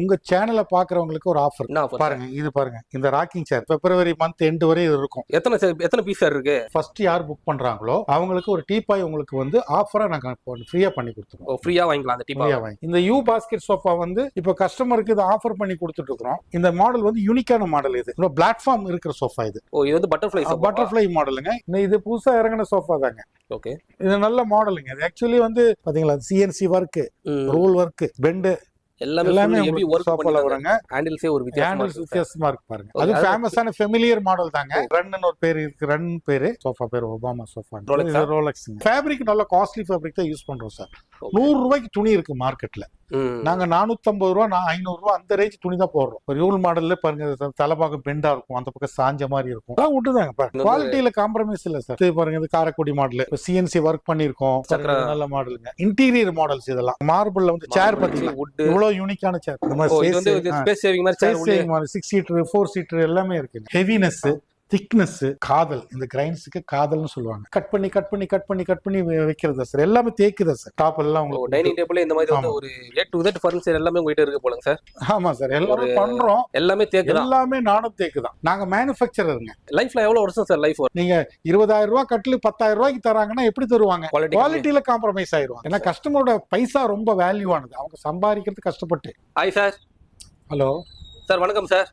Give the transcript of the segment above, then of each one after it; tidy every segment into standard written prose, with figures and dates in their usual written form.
உங்க சேனலை பாக்குறவங்களுக்கு ஒரு ஆஃபர் பாருங்க. இது பாருங்க, இந்த ராக்கிங் சேர் பிப்ரவரி மந்த் எண்ட் வரை இது இருக்கும். எத்தனை பீஸ் சார் இருக்கு? ஃபர்ஸ்ட் யார் புக் பண்றாங்களோ அவங்களுக்கு ஒரு டீபாய் உங்களுக்கு வந்து ஆஃபரா நாங்க ஃப்ரீயா பண்ணி கொடுத்துருவோம். ஃப்ரீயா வாங்கிக்கலாம் அந்த டீபாய் வாங்கி. இந்த யூ பாஸ்கெட் சோஃபா வந்து இப்போ கஸ்டமருக்கு இது ஆஃபர் பண்ணி கொடுத்துட்டு இருக்கோம். இந்த மாடல் வந்து யூனிக்கான மாடல். இது பிளாட்ஃபார்ம் இருக்கிற சோஃபா. இது இது வந்து பட்டர்ஃப்ளை மாடலுங்க. இது புதுசா இறங்கின சோஃபா தாங்க. ஓகே, இது நல்ல மாடலுங்க. இது ஆக்சுவலி வந்து பாத்தீங்களா CNC work, roll work, bend எல்லாமே எப்படி வர்க் சோஃபால வருங்க. ஹேண்டில்ஸே ஒரு வித்தியாசமா இருக்கு பாருங்க. அது ஃபேமஸான ஃபெமிலியர் மாடல் தாங்க. ரன்னு ஒரு பேர் இருக்கு. ரன் பேரு, சோஃபா பேர் ஒபாமா சோஃபா. ரோலெக்ஸ். ஃபேப்ரிக் நல்ல காஸ்ட்லி ஃபேப்ரிக் தான் யூஸ் பண்றோம் சார். 100 ரூபாய்க்கு துணி இருக்கு மார்க்கெட்ல. நாங்க 450 ரூபா, 500 ரூபா அந்த ரேஞ்ச் துணி தான் போடுறோம். ஒரு யூல் மாடல்ல பாருங்க, தலைபாகம் பெண்டா இருக்கும், அந்த பக்கம் சாஞ்ச மாதிரி இருக்கும். விட்டுதாங்க பாருங்க, குவாலிட்டியில காம்ப்ரமைஸ் இல்ல சார். பாருங்க, இது காரைக்குடி மாடல், சிஎன்சி ஒர்க் பண்ணிருக்கோம். நல்ல மாடலுங்க. இன்டீரியர் மாடல்ஸ் இதெல்லாம். மார்பிள்ல வந்து சேர் பாத்தீங்கன்னா இவ்வளவு யூனிக்கான சேர். இந்த மாதிரி 6 சீட்டர் 4 சீட்டர் எல்லாமே இருக்கு. ஹெவினஸ், திக்னஸ், காதல். இந்த கிரைன்ஸ்க்கு காதல்னு சொல்லுவாங்க. கட் பண்ணி வைக்கிறதா சார். எல்லாமே தேக்குதா சார். டாப் எல்லாம் உங்களுக்கு டைனிங் டேபிள் இந்த மாதிரி வந்து ஒரு A to Z ஃபர்னிச்சர் எல்லாமே உங்ககிட்ட இருக்கு போலங்க சார். ஆமா சார், எல்லாமே பண்றோம். எல்லாமே தேக்குதா? எல்லாமே நானும் தேக்குதான். நாங்க மேனுஃபேக்சரருங்க. லைஃப்ல எவ்வளவு வருஷம் சார் லைஃப்? நீங்க 20,000 ரூபாய் கட்டில் 10,000 ரூபாய்க்கு தராங்கன்னா எப்படி தருவாங்க? குவாலிட்டியில காம்ப்ரமைஸ் ஆயிடுவாங்க. ஏன்னா கஸ்டமரோட பைசா ரொம்ப வேல்யூவானது. அவங்க சம்பாதிக்கிறது கஷ்டப்பட்டு. Hi sir. Hello sir. வணக்கம் சார்.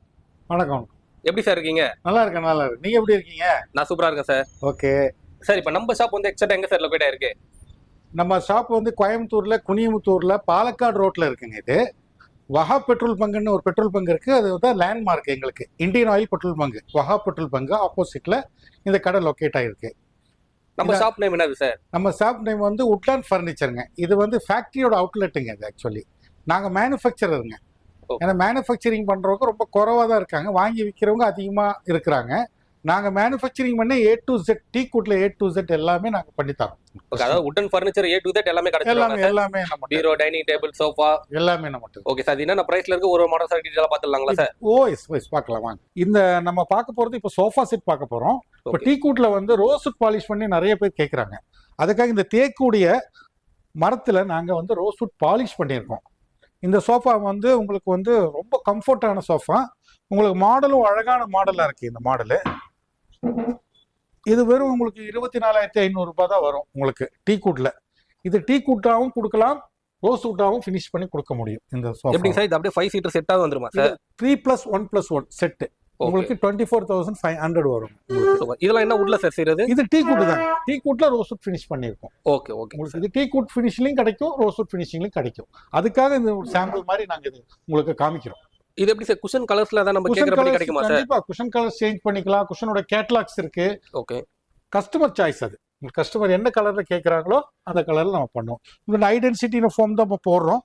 வணக்கம். எப்படி சார் இருக்கீங்க? நல்லா இருக்கேன். நீங்க எப்படி இருக்கீங்க? நான் சூப்பரா இருக்கேன் சார். ஓகே சார், இப்போ நம்ம ஷாப் வந்து எக்ஸாக்ட்டா எங்க சார் லொகேட் ஆயிருக்கு? நம்ம ஷாப் வந்து கோயம்புத்தூர்ல, குனியமுத்தூர்ல, பாலக்காடு ரோட்ல இருக்குங்க. இது வஹாப் பெட்ரோல் பங்குன்னு ஒரு பெட்ரோல் பங்கு இருக்கு. அது தான் லேண்ட்மார்க் எங்களுக்கு. Indian oil petrol bunk, Wahab petrol bunk ஆப்போசிட்ல இந்த கடை லொகேட் ஆயிருக்கு. நம்ம ஷாப் நேம் என்னது சார்? நம்ம ஷாப் நேம் வந்து உட்லாண்ட் ஃபர்னிச்சருங்க. இது வந்து ஃபேக்டரியோட அவுட்லெட்டுங்க. இது ஆக்சுவலி நாங்க மேனுஃபேக்சரருங்க. ஏன்னா மேனுஃபேக்சரிங் பண்றவங்க ரொம்ப குறைவா தான் இருக்காங்க, வாங்கி விற்கிறவங்க அதிகமா இருக்கிறாங்க. நாங்க மேனுஃபேக்சரிங் பண்ண A to Z, டீ கூட்ல A to Z எல்லாமே நாங்க பண்ணி தரோம். அதாவது wooden furniture A to Z எல்லாமே கிடைச்சிரும். எல்லாமே நம்ம பீரோ, டைனிங் டேபிள், சோஃபா எல்லாமே நம்ம. ஓகே சார், என்ன பிரைஸ்ல இருக்கு? ஒரு மாடல் சார் டீடைலா பாத்துடலாங்களா சார்? எஸ் பார்க்கலாம் வாங்க. இந்த நம்ம பார்க்க போறது இப்போ சோஃபா செட் பார்க்க போறோம். இப்போ டீ கூட்ல வந்து ரோஸ்வுட் பாலிஷ் பண்ணி நிறைய பேர் கேக்குறாங்க. அதுக்காக இந்த தேக்கூடிய மரத்துல நாங்க வந்து ரோஸ்வுட் பாலிஷ் பண்ணியிருக்கோம். இந்த சோஃபா வந்து உங்களுக்கு வந்து ரொம்ப கம்ஃபர்டான சோஃபா. உங்களுக்கு மாடலும் அழகான மாடலா இருக்கு. இந்த மாடலு இது வெறும் உங்களுக்கு 24,500 ரூபாய் தான் வரும் உங்களுக்கு டீ கூட்ல. இது டீ கூட்டாவும் கொடுக்கலாம், ரோஸ் வுட்டாவும் ஃபினிஷ் பண்ணி கொடுக்க முடியும். இந்த சோஃபா எப்படி சார்? இது அப்படியே 5 சீட்டர் செட்டாவே வந்துருமா சார்? 3+1+1 செட் உங்களுக்கு 24,500 வரும். இதெல்லாம் என்ன வுட்ல சார் செய்யறது? இது டீ கூட் தான். டீ கூட்ல ரோஸ் வுட் ஃபினிஷ் பண்ணிருக்கோம். ஓகே. உங்களுக்கு இது டீ கூட் ஃபினிஷ்லயும் கிடைக்கும், ரோஸ் வுட் ஃபினிஷிங்லயும் கிடைக்கும். அதுக்காக இந்த ஒரு சாம்பிள் மாதிரி நாங்க இது உங்களுக்கு காமிக்கிறோம். இது எப்படி சார் குஷன் கலர்ஸ்ல தான் நம்ம கேக்குறபடி கிடைக்குமா சார்? கண்டிப்பா குஷன் கலர்ஸ் சேஞ்ச் பண்ணிக்கலாம். குஷனோட கேட்டலாக்ஸ் இருக்கு. Okay, customer choice. அது கஸ்டமர் என்ன கலர்ல கேக்குறாங்களோ அந்த கலர்ல நம்ம பண்ணுவோம். இந்த ஹை டென்சிட்டி ஃபோம் தான் நம்ம போடுறோம்.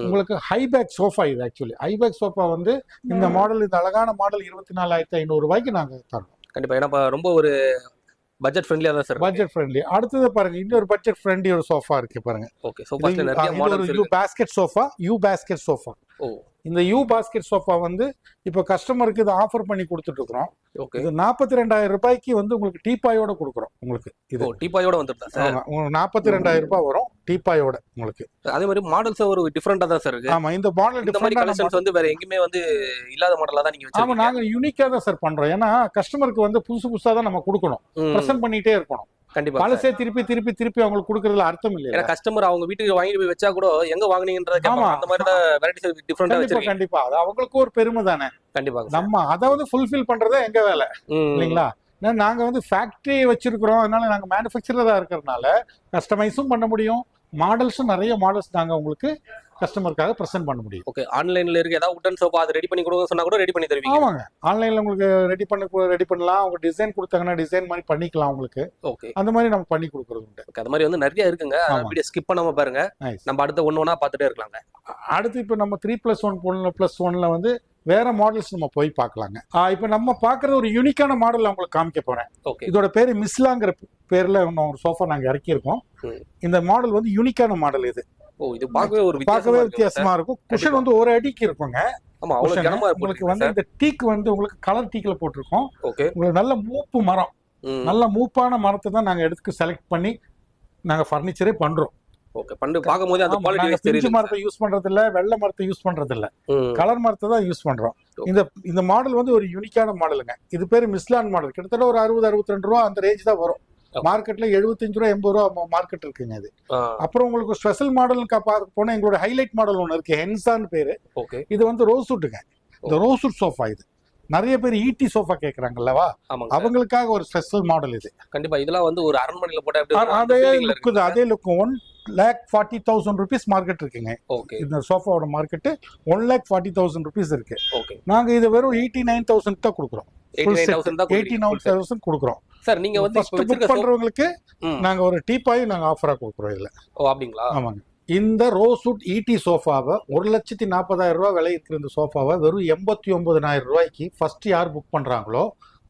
உங்களுக்கு ஹை பேக் சோஃபா. இது ஆக்சுவலி ஹை பேக் சோஃபா வந்து இந்த மாடல், இந்த அழகான மாடல் 24,500 ரூபாய்க்கு நாங்க தரோம். கண்டிப்பா, ஏன்னா ரொம்ப ஒரு பட்ஜெட் ஃப்ரெண்ட்லியா தான் சார். Budget friendly. அடுத்தது பாருங்க, இன்னொரு பட்ஜெட் ஃப்ரெண்ட்லி ஒரு சோஃபா இருக்கு பாருங்க. ஓகே, சோஃபாஸ்ல நிறைய மாடல்ஸ் இருக்கு. You basket sofa. இந்த யூ பாஸ்கெட் சோஃபா வந்து இப்போ கஸ்டமருக்கு இது ஆஃபர் பண்ணி கொடுத்துட்டு இருக்கோம். இது 42,000 ரூபாய்க்கு வந்து உங்களுக்கு டீபாயோட கொடுக்குறோம். உங்களுக்கு இது டீபாயோட வந்துருதா சார்? 42,000 ரூபாய் வரும் டீபாயோட உங்களுக்கு. அதே மாதிரி மாடல்ஸ் ஒரு டிஃபரெண்டா தான் சார் இருக்கு. ஆமா, இந்த மாடல் டிஃபரெண்டா கலெக்ஷன்ஸ் வந்து வேற எங்கயுமே வந்து இல்லாத மாடலா தான் நீங்க வச்சிருக்கீங்க. ஆமா, நாங்க யூனிக்கா தான் சார் பண்றோம். ஏன்னா கஸ்டமருக்கு வந்து புதுசா தான் நம்ம கொடுக்கணும், பிரசன்ட் பண்ணிட்டே இருக்கணும். கண்டிப்பா, பழசே திருப்பி அவங்களுக்கு கொடுக்கறதுல அர்த்தம் இல்ல. ஏன்னா கஸ்டமர் அவங்க வீட்டுக்கு வாங்கிட்டு போய் வச்சா கூட எங்க வாங்குனீங்கன்றத கேட்பாங்க. அந்த மாதிரி தான் வெரைட்டிஸ் டிஃபரெண்டா வச்சிருக்கீங்க. கண்டிப்பா, அது அவங்களுக்கு ஒரு பெருமை தானே. கண்டிப்பா, நம்ம அதை வந்து ஃபுல்ஃபில் பண்றதே எங்க வேலை இல்லைங்களா? நாங்க வந்து ஃபேக்டரி வச்சிருக்கிறோம். அதனால நாங்க மேனுஃபேக்சரரா இருக்கிறதுனால கஸ்டமைஸும் பண்ண முடியும். மாடல்ஸும் நிறைய மாடல்ஸ் நாங்க உங்களுக்கு கஸ்டமருக்காக பிரசன்ட் பண்ண முடியும். ஓகே, ஆன்லைன்ல இருக்கு ஏதாவது உட்டன் சோஃபா அது ரெடி பண்ணி கொடுங்க சொன்னா கூட ரெடி பண்ணி தருவீங்க? ஆமாங்க, ஆன்லைன்ல உங்களுக்கு ரெடி பண்ணலாம். அவங்க டிசைன் கொடுத்தாங்கன்னா டிசைன் மாதிரி பண்ணிக்கலாம் உங்களுக்கு. ஓகே, அந்த மாதிரி நம்ம பண்ணி கொடுக்கறது உண்டு. ஓகே, அந்த மாதிரி வந்து நிறைய இருக்குங்க. வீடியோ ஸ்கிப் பண்ணாம பாருங்க. நம்ம அடுத்து ஒண்ணா பார்த்துட்டே இருக்கலாங்க. அடுத்து இப்போ நம்ம 3+1+1ல வந்து வேற மாடல்ஸ் நம்ம போய் பார்க்கலாங்க. இப்போ நம்ம பார்க்குற ஒரு யூனிக்கான மாடல் உங்களுக்கு காமிக்க போறேன். இதோட பேரு மிஸ்லாங்கிற பேர்ல ஒரு சோஃபா நாங்க இறக்கியிருக்கோம். இந்த மாடல் வந்து யூனிக்கான மாடல். இது இது பார்க்கவே வித்தியாசமா இருக்கும். குஷன் வந்து ஒரு அடிக்கு இருக்குங்க. ஆமா, அவ்வளவு கனமா இருக்கு. உங்களுக்கு வந்து இந்த டீக் வந்து உங்களுக்கு கலர் டீக்ல போட்டிருக்கோம். ஓகே, உங்களுக்கு நல்ல மூப்பு மரம், நல்ல மூப்பான மரத்தை தான் நாங்க எடுத்து செலக்ட் பண்ணி நாங்க ஃபர்னிச்சரே பண்றோம். ஓகே பண்ணு பாக்கும்போது அந்த குவாலிட்டி வைஸ் பிஞ்சு தெரியுது மரத்தை யூஸ் பண்றது இல்ல, வெள்ளை மரத்தை யூஸ் பண்றது இல்ல, கலர் மரத்தை தான் யூஸ் பண்றோம். இந்த மாடல் வந்து ஒரு யூனிக்கான மாடலுங்க. இது பேரு மிஸ்லான் மாடல். கிட்டத்தட்ட ஒரு 60-62 ரூபா அந்த ரேஞ்ச் தான் வரும். மார்க்கெட்ல 75 ரூபா 80 ரூபா மார்க்கெட் இருக்குங்க அது. அப்புறம் உங்களுக்கு ஸ்பெஷல் மாடல் பார்க்க போனா எங்களோட ஹைலைட் மாடல் ஒன்று இருக்கு, ஹென்சான்னு பேரு. இது வந்து ரோஸ்வுட்டுங்க. இந்த ரோஸ்வுட் சோஃபா இது நிறைய பேர் ஈட்டி சோஃபா கேக்குறாங்கல்லவா, அவங்களுக்காக ஒரு ஸ்பெஷல் மாடல் இது. கண்டிப்பா இதெல்லாம் வந்து ஒரு அரண்மனையில போட்டா அதே லுக் 1,40,000 rupees மார்க்கெட் இருக்குங்க. இந்த சோஃபாவோட மார்க்கெட் 1,40,000 rupees இருக்கு. நாங்க இது வெறும் 89,000 தான் கொடுக்குறோம். 89,000 கொடுக்குறோம் சார். நீங்க வந்து புக் பண்றவங்களுக்கு நாங்க ஒரு டீப்பாயும் நாங்க ஆஃபரா கொடுக்குறோம் இதுல. அப்படிங்களா? ஆமாங்க. இந்த ரோஸ்வுட் ஈட்டி சோஃபாவை 1,40,000 ரூபாய் விலை இருக்கிற இந்த சோஃபாவை வெறும் 89,000 ரூபாய்க்கு ஃபர்ஸ்ட் யார் புக் பண்றாங்களோ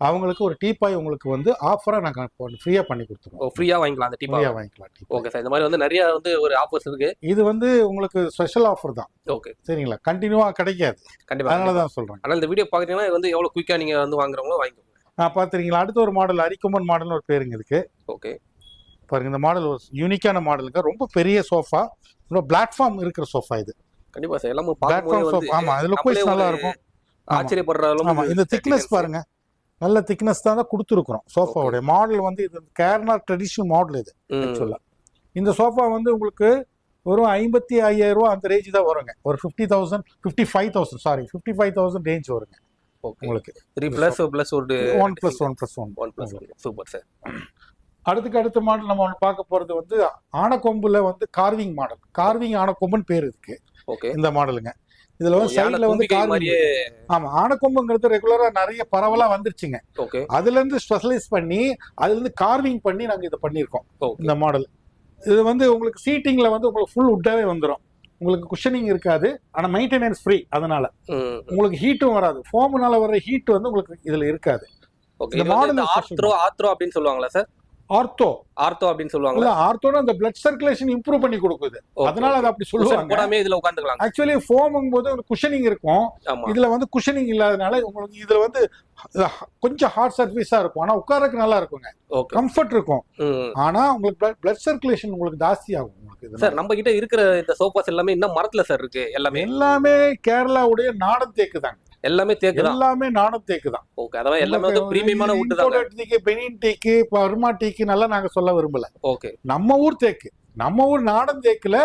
அவங்களுக்கு ஒரு டீப்பாய் உங்களுக்கு வந்து ஆஃபரா நாங்க ஃப்ரீயா பண்ணி கொடுத்துருவோம். ஃப்ரீயா வாங்கிக்கலாம் அந்த டீப்பாய் வாங்கிக்கலாம். Okay sir. இந்த மாதிரி வந்து நிறைய வந்து ஒரு ஆஃபர்ஸ் இருக்கு. இது வந்து உங்களுக்கு ஸ்பெஷல் ஆஃபர் தான். ஓகே சரிங்களா? கண்டினியூவா கிடைக்காது. கண்டிப்பா அதனால தான் சொல்றேன். ஆனா இந்த வீடியோ பாக்குறீங்கன்னா வந்து எவ்வளவு குயிக்கா நீங்க வந்து வாங்குறவங்களோ வாங்கிக்கோங்க. பாத்துறீங்களா? அடுத்த ஒரு மாடல் அரிக்குமன் மாடல் ஒரு பேருங்க இதுக்கு. ஓகே பாருங்க, இந்த மாடல் ஒரு யூனிக்கான மாடலுங்க. ரொம்ப பெரிய சோஃபா, ரொம்ப பிளாட்ஃபார்ம் இருக்கிற சோஃபா இது. கண்டிப்பா சார். எல்லாமே பாக்கும்போது வந்து ஆமா அது லுக் வைஸ் நல்லா இருக்கும். ஆச்சரியப்படுற அளவுக்கு. ஆமா இந்த திக்னஸ் பாருங்க, நல்ல திக்னஸ் தான் கொடுத்துருக்குறோம். சோஃபாவோட மாடல் வந்து இது கேரளா ட்ரெடிஷனல் மாடல் இது. ஆக்சுவலா இந்த சோஃபா வந்து உங்களுக்கு ஒரு 55,000 ரூபா அந்த ரேஞ்ச் தான் வருங்க. ஒரு 55,000 ரேஞ்ச் வருங்க உங்களுக்கு. 3+1+1 சூப்பர் சார். அடுத்த மாடல் நம்ம பார்க்க போறது வந்து ஆனக்கொம்புல வந்து கார்விங் மாடல். கார்விங் ஆனக்கொம்புன்னு பேர் இருக்கு இந்த மாடலுங்க. இதுல வந்து சைடுல வந்து ஆமா ஆனக்கொம்புங்கிறது ரெகுலரா நிறைய பரவலா வந்துருச்சுங்க. அதுல இருந்து ஸ்பெஷலைஸ் பண்ணி அதுல இருந்து கார்விங் பண்ணி நாங்க இதை பண்ணிருக்கோம் இந்த மாடல். இது வந்து உங்களுக்கு சீட்டிங்ல வந்து உங்களுக்கு ஃபுல் உட்டாவே வந்துடும். உங்களுக்கு குஷனிங் இருக்காது, ஆனா மெயின்டெனன்ஸ் ஃப்ரீ. அதனால உங்களுக்கு ஹீட்டும் வராது. ஃபோம்னால வர ஹீட் வந்து உங்களுக்கு இதுல இருக்காது. இந்த மாடல் ஆர்த்ரோ அப்படின்னு சொல்லுவாங்களா சார்? ஆர்த்தோ அப்படின்னு சொல்லுவாங்க. ஆர்த்தோனா அந்த பிளட் சர்க்குலேஷன் இம்ப்ரூவ் பண்ணி கொடுக்குது. அதனால அது அப்படி சொல்லுவாங்க. போடாமே இதுல உட்கார்ந்துக்கலாம். ஆக்சுவலி ஃபோம்ங்கும் போது ஒரு குஷனிங் இருக்கும். இதுல வந்து குஷனிங் இல்லாதனால உங்களுக்கு இதுல வந்து கொஞ்சம் ஹார்ட் சர்ஃபேஸா இருக்கும். ஆனா உட்காரக்கு நல்லா இருக்குங்க, கம்ஃபர்ட் இருக்கும். ஆனா உங்களுக்கு பிளட் சர்க்குலேஷன் உங்களுக்கு ஜாஸ்தி ஆகும் உங்களுக்கு. சார் நம்ம கிட்ட இருக்கிற இந்த சோஃபாஸ் எல்லாமே என்ன மரத்துல சார் இருக்கு? எல்லாமே கேரளாவுடைய நாடன் தேக்கு தாங்க. எல்லாமே தேக்கு தான். எல்லாமே நாடன் தேக்கு தான். ஓகே அதாவது எல்லாமே வந்து பிரீமியமான வுட் தான். பெனின் தேக்கு, பர்மா தேக்கு நல்லா நாங்க சொல்ல விரும்பல. ஓகே நம்ம ஊர் தேக்கு, நம்ம ஊர் நாடன் தேக்குல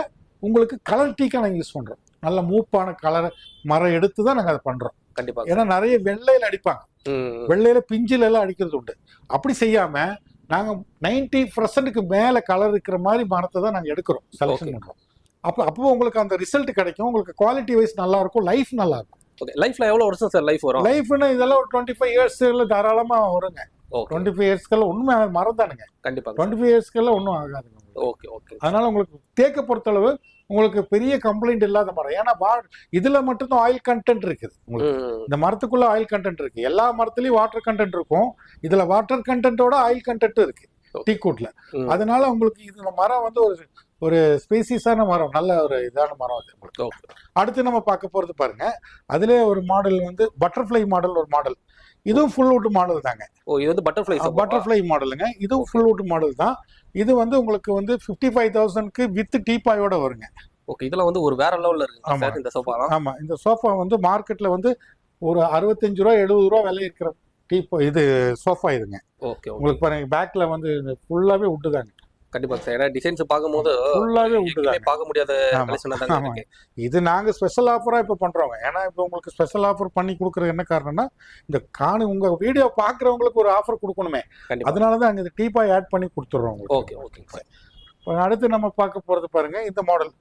உங்களுக்கு கலர் டீக்கா நாங்க யூஸ் பண்றோம். நல்ல மூப்பான கலர் மரம் எடுத்து தான் நாங்க அதை பண்றோம். கண்டிப்பா. ஏன்னா நிறைய வெள்ளையில அடிப்பாங்க, வெள்ளையில பிஞ்சில எல்லாம் அடிக்கிறது உண்டு. அப்படி செய்யாம நாங்க 90% மேல கலர் இருக்கிற மாதிரி மரத்தை தான் நாங்க எடுக்கிறோம், செலக்ஷன் பண்றோம். அப்போ உங்களுக்கு அந்த ரிசல்ட் கிடைக்கும். உங்களுக்கு குவாலிட்டி வைஸ் நல்லா இருக்கும், லைஃப் நல்லா இருக்கும். ஓகே லைஃப்ல எவ்வளவு வருஷம் சார் லைஃப் வரும்? லைஃப்னா இதெல்லாம் ஒரு 25 இயர்ஸ்ல தாராளமா வருங்க. 25 இயர்ஸ்க்கெல்லாம் ஒண்ணுமே மரம் தானுங்க. கண்டிப்பா 25 இயர்ஸ்க்கெல்லாம் ஒன்றும் ஆகாதுங்க. Okay okay. அதனால உங்களுக்கு தேக்க பொறுத்தளவு உங்களுக்கு பெரிய கம்ப்ளைண்ட் இல்லாத மரம். ஏன்னா இதுல மட்டும்தான் ஆயில் கண்டென்ட் இருக்குது. உங்களுக்கு இந்த மரத்துக்குள்ள ஆயில் கண்டென்ட் இருக்கு. எல்லா மரத்துலயும் வாட்டர் கண்டென்ட் இருக்கும். இதுல வாட்டர் கண்டென்ட்டோட ஆயில் கண்டென்ட் இருக்கு டீக்கூட்ல. அதனால உங்களுக்கு இந்த மரம் வந்து ஒரு ஸ்பீசிஸான மரம், நல்ல ஒரு இதான மரம் அது உங்களுக்கு. அடுத்து நம்ம பார்க்க போறது பாருங்க, அதுல ஒரு மாடல் வந்து பட்டர்ஃப்ளை மாடல். ஒரு மாடல் இதுவும் ஃபுல் வுட் மாடல் தாங்க. இது வந்து பட்டர்ஃப்ளை மாடலுங்க. இதுவும் ஃபுல் வுட் மாடல் தான். இது வந்து உங்களுக்கு வந்து 55,000க்கு வித் டீப்பாயோட வருங்க. ஓகே இதெல்லாம் வந்து ஒரு வேற லெவல்ல இருக்கு சார் இந்த சோஃபா. ஆமா இந்த சோஃபா வந்து மார்க்கெட்ல வந்து ஒரு 65 ரூபா 70 ரூபா விலை இருக்கிற இது சோஃபா இதுங்க. ஓகே உங்களுக்கு பாருங்க பேக்ல வந்து ஃபுல்லாவே வுட் தாங்க. கண்டிப்பா சார். ஏன்னா டிசைன்ஸ் பாக்கும்போது ஃபுல்லாவே வுட் தான், பார்க்க முடியாத கலெக்ஷனா தான் இருக்கு. இது நாங்க ஸ்பெஷல் ஆஃபரா இப்ப பண்றோம். ஏன்னா இப்ப உங்களுக்கு ஸ்பெஷல் ஆஃபர் பண்ணி கொடுக்கறது என்ன காரணம்னா, இந்த உங்க வீடியோ பாக்குறவங்களுக்கு ஒரு ஆஃபர் கொடுக்கணுமே, அதனாலதான் அங்க இந்த டீப்பாய் ஆட் பண்ணி கொடுத்துறோம். Okay okay sir. அடுத்து நம்ம பார்க்க போறது பாருங்க இந்த மாடல்.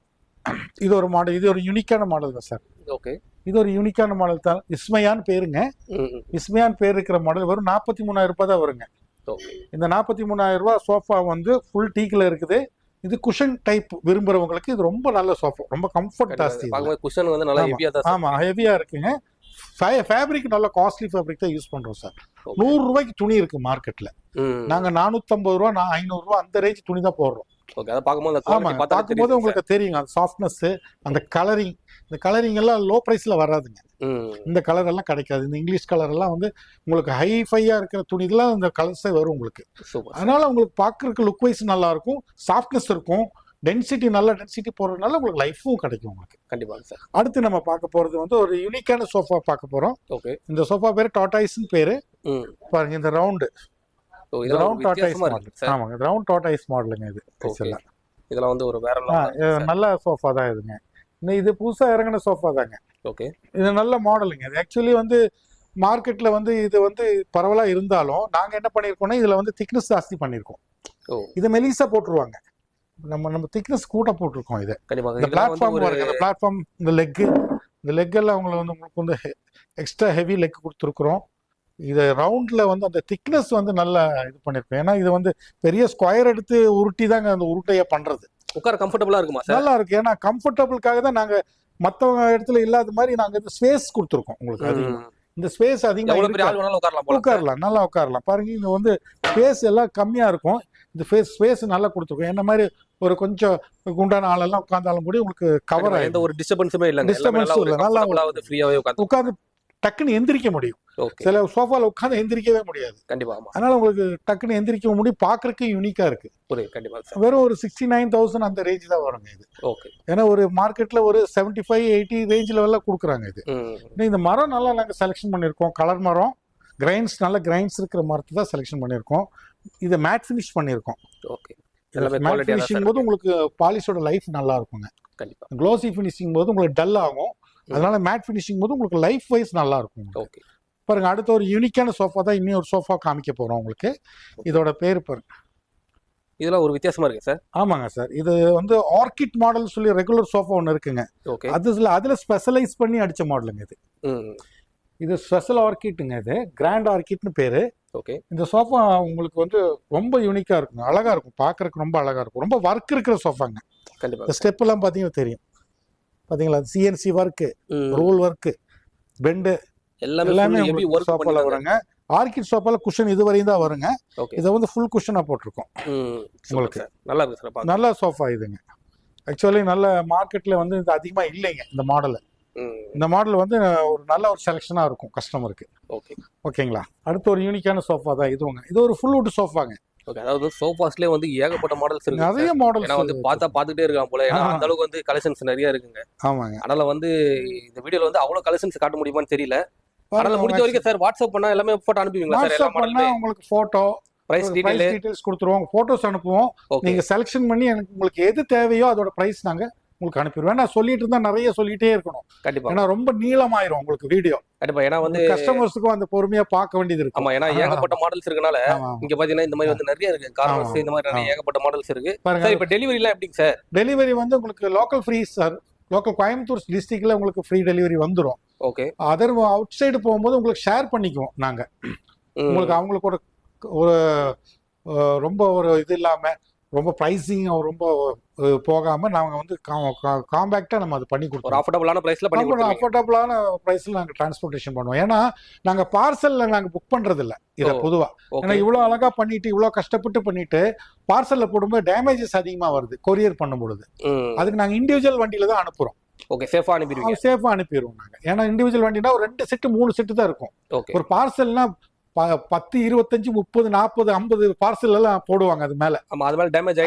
இது ஒரு மாடல், இது ஒரு யூனிக்கான மாடல் தான் சார். ஓகே இது ஒரு யூனிக்கான மாடல் தான். இஸ்மையான் பேருங்க. இஸ்மையான் பேர் இருக்கிற மாடல் வரும் 43,000 ரூபாய் தான் வருங்க. இந்த 43,000 ரூபாய் சோஃபா வந்து ஃபுல் டீக்ல இருக்குது. இது குஷன் டைப் விரும்புறவங்களுக்கு இது ரொம்ப நல்ல சோஃபா, ரொம்ப கம்ஃபர்ட் ஜாஸ்தி. குஷன் வந்து நல்லா ஹெவியா தான். ஆமா ஹெவியா இருக்குங்க. ஃபேப்ரிக் நல்ல காஸ்ட்லி ஃபேப்ரிக் தான் யூஸ் பண்றோம் சார். 100 ரூபாய்க்கு துணி இருக்கு மார்க்கெட்ல. நாங்க 450 ரூபா 500 ரூபா அந்த ரேஞ்ச் துணி தான் போடுறோம். ஓகே அத பாக்கும்போது உங்களுக்கு தெரியும் அந்த சாஃப்ட்னஸ், அந்த கலரிங். இந்த கலரிங் எல்லாம் லோ பிரைஸ்ல வராதுங்க. இந்த கலர் எல்லாம் கிடைக்காது. இந்த இங்கிலீஷ் கலர் எல்லாம் வந்து உங்களுக்கு ஹைஃபையா இருக்கிற துணி எல்லாம் இந்த கலர்ஸே வரும் உங்களுக்கு. அதனால உங்களுக்கு பாக்குறதுக்கு லுக் வைஸ் நல்லா இருக்கும், சாஃப்ட்னஸ் இருக்கும். டென்சிட்டி நல்ல டென்சிட்டி போறதுனால உங்களுக்கு லைஃபும் கிடைக்கும் உங்களுக்கு. கண்டிப்பாங்க சார். அடுத்து நம்ம பார்க்க போறது வந்து ஒரு யூனிக்கான சோஃபா பார்க்க போறோம். ஓகே. இந்த சோஃபா பேரு டாட்டாய்ஸ்னு பேரு. பாருங்க இந்த ரவுண்டு ரவுண்ட் டாட்டாய்ஸ் மாடல். ஆமாங்க, ரவுண்ட் டாட்டாய்ஸ் மாடலுங்க இது. இதெல்லாம் வந்து ஒரு வேற நல்ல சோஃபா தான் இதுங்க. இது புதுசா இறங்கின சோஃபா தாங்க. ஓகே. இது நல்ல மாடலுங்க. இது ஆக்சுவலி வந்து மார்க்கெட்ல வந்து இது வந்து பரவலா இருந்தாலும் நாங்க என்ன பண்ணிருக்கோம்னா இதுல வந்து திக்னஸ் ஜாஸ்தி பண்ணிருக்கோம். இதை மெலிசா போட்டுருவாங்க, நம்ம திக்னஸ் கூட போட்டிருக்கோம். இது இந்த பிளாட்ஃபார்ம் பாருங்க, இந்த பிளாட்ஃபார்ம் இந்த லெக் எல்லாம் உங்களுக்கு வந்து எக்ஸ்ட்ரா ஹெவி லெக் கொடுத்துருக்குறோம். இது ரவுண்ட்ல வந்து அந்த திக்னஸ் வந்து நல்லா இது பண்ணிருக்கோம். ஏன்னா இது வந்து பெரிய ஸ்கொயர் எடுத்து உருட்டி தாங்க அந்த உருட்டையை பண்றது. உட்கார கம்ஃபர்டபுளா இருக்குமா சார்? நல்லா இருக்கு. ஏன்னா கம்ஃபர்டபுளுக்காக தான் நாங்க மற்றவங்க இடத்துல இல்லாத மாதிரி நாங்க இந்த ஸ்பேஸ் கொடுத்துருக்கோம் உங்களுக்கு. அதிகமா இந்த ஸ்பேஸ் அதிகமாக உட்காரலாம், நல்லா உட்காரலாம். பாருங்க இது வந்து ஸ்பேஸ் எல்லாம் கம்மியா இருக்கும். இந்த ஸ்பேஸ் நல்லா கொடுத்துருக்கோம். என்ன மாதிரி ஒரு கொஞ்சம் குண்டான ஆளெல்லாம் உட்கார்ந்தாலும் கூட உங்களுக்கு கவர் ஆகும். எந்த ஒரு டிஸ்டர்பன்ஸுமே இல்லை, டிஸ்டர்பன்ஸ் இல்லை. நல்லா ஃப்ரீயாவே உட்கார்ந்து டக்குன்னு எந்திரிக்க முடியும். சில சோஃபால உட்காந்து எந்திரிக்கவே முடியாது. கண்டிப்பா. அதனால உங்களுக்கு டக்குன்னு எந்திரிக்க முடியும். பாக்குறதுக்கு யூனிக்கா இருக்கு. வெறும் ஒரு 69,000 அந்த ரேஞ்ச் தான் வருங்க இது. ஏன்னா ஒரு மார்க்கெட்ல ஒரு 75-80 ரேஞ்சில் எல்லாம் கொடுக்குறாங்க இது. இந்த மரம் நல்லா நாங்கள் செலெக்ஷன் பண்ணியிருக்கோம். கலர் மரம், கிரைன்ஸ் நல்ல கிரைன்ஸ் இருக்கிற மரத்தை தான் செலெக்ஷன் பண்ணியிருக்கோம். இதை மேட் ஃபினிஷ் பண்ணியிருக்கோம். மேட் ஃபினிஷிங் போது உங்களுக்கு பாலிஷோட லைஃப் நல்லா இருக்குங்க. க்ளோசி ஃபினிஷிங் போது உங்களுக்கு டல் ஆகும். அதனால மேட் ஃபினிஷிங் போது உங்களுக்கு லைஃப் வைஸ் நல்லா இருக்கும். பாருங்க, அடுத்த ஒரு யூனிக்கான சோஃபா தான் இன்னும் ஒரு சோஃபா காமிக்க போறோம் உங்களுக்கு. இதோட பேர் பாருங்க, இதெல்லாம் ஒரு வித்தியாசமா இருக்கு சார். ஆமாங்க சார், இது வந்து ஆர்கிட் மாடல் சொல்லி ரெகுலர் சோஃபா ஒன்று இருக்குங்க. அதுல ஸ்பெஷலைஸ் பண்ணி அடிச்ச மாடலுங்க இது. இது ஸ்பெஷல் ஆர்கிட்டுங்க. இது கிராண்ட் ஆர்கிட்னு பேரு. இந்த சோஃபா உங்களுக்கு வந்து ரொம்ப யூனிக்கா இருக்கும், அழகா இருக்கும், பாக்குறதுக்கு ரொம்ப அழகா இருக்கும். ரொம்ப ஒர்க் இருக்கிற சோஃபாங்க. இந்த ஸ்டெப் எல்லாம் பாத்தீங்கன்னா தெரியும். பாத்தீங்களா, CNC work, roll work, bend எல்லாமே சோஃபால வருங்க. ஆர்கிட் சோஃபால குஷன் இதுவரையும் தான் வருங்க. இதை வந்து ஃபுல் குஷனா போட்டிருக்கோம் உங்களுக்கு. நல்லா இருக்கு சார், நல்ல சோஃபா இதுங்க. ஆக்சுவலி நல்ல மார்க்கெட்ல வந்து இது அதிகமா இல்லைங்க இந்த மாடல். இந்த மாடல் வந்து ஒரு நல்ல ஒரு செலெக்ஷனா இருக்கும் கஸ்டமருக்கு. ஓகேங்களா. அடுத்து ஒரு யூனிக்கான சோஃபா தான் இதுவுங்க. இது ஒரு ஃபுல் வுட் சோஃபாங்க. அதாவது சோஃபாஸ்லயே வந்து ஏகப்பட்ட மாடல்ஸ் இருக்கு. நிறைய மாடல்ஸ். ஏன்னா வந்து பாத்துட்டே இருக்கான் போல. ஏன்னா அந்த அளவுக்கு வந்து கலெக்ஷன்ஸ் நிறைய இருக்குங்க. ஆமாங்க. அதனால வந்து இந்த வீடியோல வந்து அவ்வளவு கலெக்ஷன்ஸ் காட்ட முடியுமான்னு தெரியல. அதனால முடிஞ்ச வரைக்கும் சார் வாட்ஸ்அப் பண்ணா எல்லாமே போட்டோ அனுப்புவீங்களா சார்? எல்லா மாடலுமே உங்களுக்கு போட்டோ, பிரைஸ் டீடைல்ஸ் கொடுத்துருவோம். போட்டோஸ் அனுப்புவோம். நீங்க செலக்ஷன் பண்ணி எனக்கு உங்களுக்கு எது தேவையோ அதோட பிரைஸ் நாங்க உங்களுக்கு அனுப்பிடுவேன். நான் சொல்லிட்டு இருந்தா நிறைய சொல்லிட்டே இருக்கணும். கண்டிப்பா. ஏன்னா ரொம்ப நீளமாயிரும் உங்களுக்கு வீடியோ. கண்டிப்பா. ஏன்னா வந்து கஸ்டமர்ஸுக்கும் அந்த பொறுமையா பார்க்க வேண்டியது இருக்கு. ஆமா, ஏன்னா ஏகப்பட்ட மாடல்ஸ் இருக்கனால இங்க பாத்தீங்கன்னா இந்த மாதிரி வந்து நிறைய இருக்கு. கார்னர்ஸ் இந்த மாதிரி நிறைய ஏகப்பட்ட மாடல்ஸ் இருக்கு. சார் இப்போ டெலிவரி எல்லாம் எப்படிங்க சார்? டெலிவரி வந்து உங்களுக்கு local free sir. Local Coimbatore டிஸ்ட்ரிக்ட்ல உங்களுக்கு ஃப்ரீ டெலிவரி வந்துடும். ஓகே. அதர் அவுட் சைடு போகும்போது உங்களுக்கு ஷேர் பண்ணிக்குவோம் நாங்க. உங்களுக்கு அவங்களுக்கு ஒரு ரொம்ப ஒரு இது இல்லாம ரொம்ப ப்ரைஸிங் ரொம்ப போகாம நாங்க வந்து காம்பேக்டா நம்ம அது பண்ணி கொடுப்போம். அஃபோர்டபுளான பிரைஸ்ல பண்ணி கொடுப்போம். அஃபோர்டபுளான பிரைஸ்ல நாங்க டிரான்ஸ்போர்ட்டேஷன் பண்ணுவோம். ஏன்னா நாங்க பார்சல்ல நாங்க புக் பண்றது இல்ல இத பொதுவா. ஏன்னா இவ்வளவு அழகா பண்ணிட்டு இவ்வளவு கஷ்டப்பட்டு பண்ணிட்டு பார்சல்ல போடும்போது டேமேஜஸ் அதிகமா வருது கொரியர் பண்ணும்போது. அதுக்கு நாங்க இண்டிவிஜுவல் வண்டியில தான் அனுப்புறோம். ஓகே, சேஃபா அனுப்பிடுவீங்க? சேஃபா அனுப்பிடுவோம் நாங்க. ஏன்னா இண்டிவிஜுவல் வண்டினா ஒரு 2 செட் 3 செட் தான் இருக்கும். ஒரு பார்சல்னா 10, 25, 30, 40, 50 பார்சல் எல்லாம் போடுவாங்க. அது மேல டேமேஜ்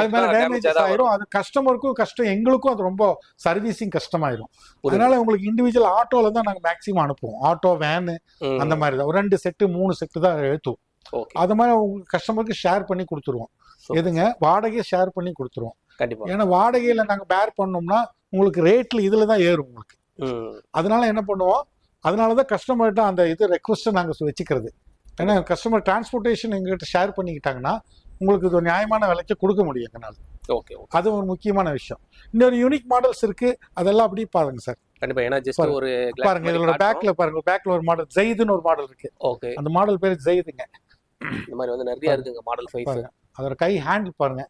ஆயிரும். அது கஸ்டமருக்கும் கஷ்டம், எங்களுக்கும் அது ரொம்ப சர்வீசிங் கஷ்டமாயிரும். அதனால உங்களுக்கு இண்டிவிஜுவல் ஆட்டோல தான் நாங்க மேக்ஸிமம் அனுப்புவோம். ஆட்டோ, வேனு அந்த மாதிரி தான். ஒரு 2 செட்டு 3 செட்டு தான் ஏற்றுவோம். அது மாதிரி உங்களுக்கு கஸ்டமருக்கு ஷேர் பண்ணி கொடுத்துருவோம். எதுங்க, வாடகையை ஷேர் பண்ணி கொடுத்துருவோம். ஏன்னா வாடகையில நாங்க பேர் பண்ணோம்னா உங்களுக்கு ரேட்ல இதுல தான் ஏறும் உங்களுக்கு. அதனால என்ன பண்ணுவோம், அதனாலதான் கஸ்டமர்கிட்ட அந்த இது ரெக்வஸ்ட்டை நாங்க வச்சுக்கிறது. ஏன்னா கஸ்டமர் டிரான்ஸ்போர்ட்டேஷன் எங்ககிட்ட ஷேர் பண்ணிக்கிட்டாங்கன்னா உங்களுக்கு இது ஒரு நியாயமான விலைக்கு கொடுக்க முடியும் எங்கனால. ஓகே, அது ஒரு முக்கியமான விஷயம். இன்னொரு யூனிக் மாடல்ஸ் இருக்கு, அதெல்லாம் அப்படியே பாருங்க சார். கண்டிப்பா. ஏன்னா ஜஸ்ட் ஒரு பாருங்க, இதோட பேக்ல பாருங்க, பேக்ல ஒரு மாடல் ஜெயிதுன்னு ஒரு மாடல் இருக்கு. ஓகே, அந்த மாடல் பேர் ஜெயிதுங்க. இந்த மாதிரி வந்து நிறைய இருக்குங்க மாடல் சைஸ். அதோட கை ஹேண்டில் பாருங்க,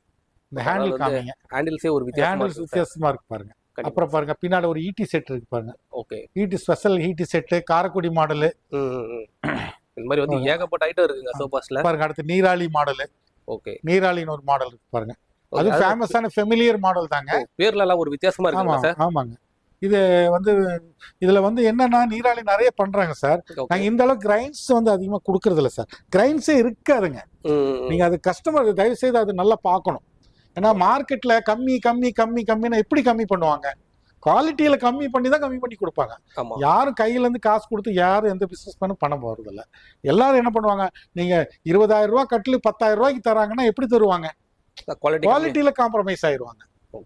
இந்த ஹேண்டில் காமிங்க. ஹேண்டில்ஸே ஒரு வித்தியாசமா இருக்கு பாருங்க. அப்புறம் பாருங்க பின்னாடி ஒரு ஈட்டி செட் இருக்கு பாருங்க. ஓகே, ஈட்டி ஸ்பெஷல் ஈட்டி செட், காரக்குடி மாடல். இந்த மாதிரி வந்து ஏகப்பட்ட ஐட்டம் இருக்குங்க சோஃபாஸ்ல. பாருங்க அடுத்து நீராளி மாடல். ஓகே, நீராளின்னு ஒரு மாடல் இருக்கு பாருங்க. அது ஃபேமஸான ஃபெமிலியர் மாடல் தாங்க. பேர்ல எல்லாம் ஒரு வித்தியாசமா இருக்கு சார். ஆமாங்க. இது வந்து இதுல வந்து என்னன்னா நீராளி நிறைய பண்றாங்க சார். நாங்க இந்த அளவுக்கு கிரைன்ஸ் வந்து அதிகமா கொடுக்கறது இல்ல சார். கிரைன்ஸே இருக்காதுங்க. நீங்க அது கஸ்டமர் தயவு செய்து அது நல்லா பார்க்கணும். ஏன்னா மார்க்கெட்ல கம்மின்னு எப்படி கம்மி பண்ணுவாங்க? குவாலிட்டியில கம்மி பண்ணி தான் கம்மி பண்ணி கொடுப்பாங்க. யாரும் கையில இருந்து காசு கொடுத்து யாரும் எந்த பிசினஸ் பண்ண போறது இல்ல. எல்லாரும் என்ன பண்ணுவாங்க, நீங்க 20,000 ரூபாய் கட்டில் 10,000 ரூபாய்க்கு தராங்கன்னா எப்படி தருவாங்க? குவாலிட்டியில காம்ப்ரமைஸ் ஆயிடுவாங்க.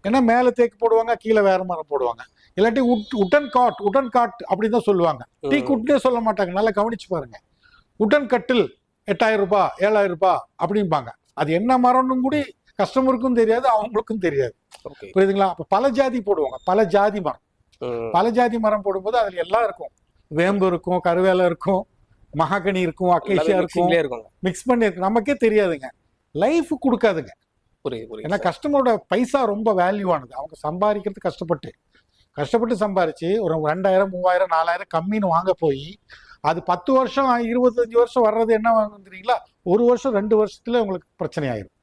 ஏன்னா மேல தேக்கு போடுவாங்க, கீழே வேற மரம் போடுவாங்க. இல்லாட்டி உடன் காட் அப்படின்னு தான் சொல்லுவாங்க. டீ குட்னே சொல்ல மாட்டாங்க. நல்லா கவனிச்சு பாருங்க. உடன் கட்டில் 8,000 ரூபாய் 7,000 ரூபாய் அப்படிம்பாங்க. அது என்ன மரம்னு கூட கஸ்டமருக்கும் தெரியாது, அவங்களுக்கும் தெரியாது. புரியுதுங்களா? அப்ப பல ஜாதி போடுவாங்க, பல ஜாதி மரம் போடும்போது அதுல எல்லாம் இருக்கும். வேம்பு இருக்கும், கருவேலை இருக்கும், மகாகனி இருக்கும், அக்கேஷியா இருக்கும், மிக்ஸ் பண்ணி இருக்கு. நமக்கே தெரியாதுங்க, லைஃப் கொடுக்காதுங்க. ஏன்னா கஸ்டமரோட பைசா ரொம்ப வேல்யூவானது. அவங்க சம்பாதிக்கிறது கஷ்டப்பட்டு சம்பாரிச்சு ஒரு 2,000 3,000 4,000 கம்மின்னு வாங்க போய் அது 10 வருஷம் 25 வருஷம் வர்றது என்ன வாங்குறீங்களா, 1 வருஷம் 2 வருஷத்துல உங்களுக்கு பிரச்சனை ஆயிரும்.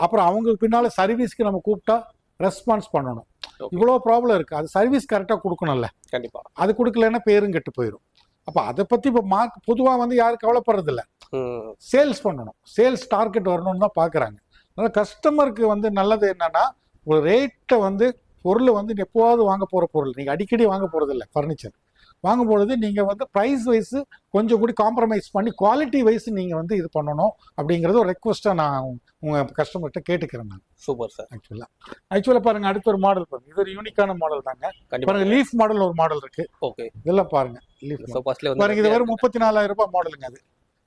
அப்புறம் அவங்க பின்னால சர்வீஸ்க்கு நம்ம கூப்பிட்டா ரெஸ்பான்ஸ் பண்ணணும். இவ்வளவு ப்ராப்ளம் இருக்கு. அது சர்வீஸ் கரெக்டா கொடுக்கணும்ல. கண்டிப்பா. அது கொடுக்கலன்னா பேரும் கெட்டு போயிடும். அப்ப அதை பத்தி இப்ப பொதுவா யாரும் கவலைப்படுறது இல்ல. சேல்ஸ் பண்ணணும், சேல்ஸ் டார்கெட் வரணும்னு தான் பாக்குறாங்க. அதனால கஸ்டமருக்கு நல்லது என்னன்னா, ஒரு ரேட்டை பொருள் எப்போவாவது வாங்க போற பொருள், நீங்க அடிக்கடி வாங்க போறது இல்லை. ஃபர்னிச்சர் வாங்கும்பொழுது நீங்க பிரைஸ் வைஸ் கொஞ்சம் கூட காம்ப்ரமைஸ் பண்ணி குவாலிட்டி வைஸ் நீங்க இது பண்ணணும் அப்படிங்கறது ஒரு ரெக்வஸ்டா நான் உங்க கஸ்டமர்கிட்ட கேட்டுக்கிறேன். நான் சூப்பர் சார். ஆக்சுவலா பாருங்க, அடுத்த ஒரு மாடல் பாருங்க. இது ஒரு யூனிக்கான மாடல் தாங்க. பாருங்க, லீஃப் மாடல் ஒரு மாடல் இருக்கு. ஓகே, இதெல்லாம் பாருங்க. லீஃப் பாருங்க, இது வெறும் 34,000 ரூபாய் மாடலுங்க. அது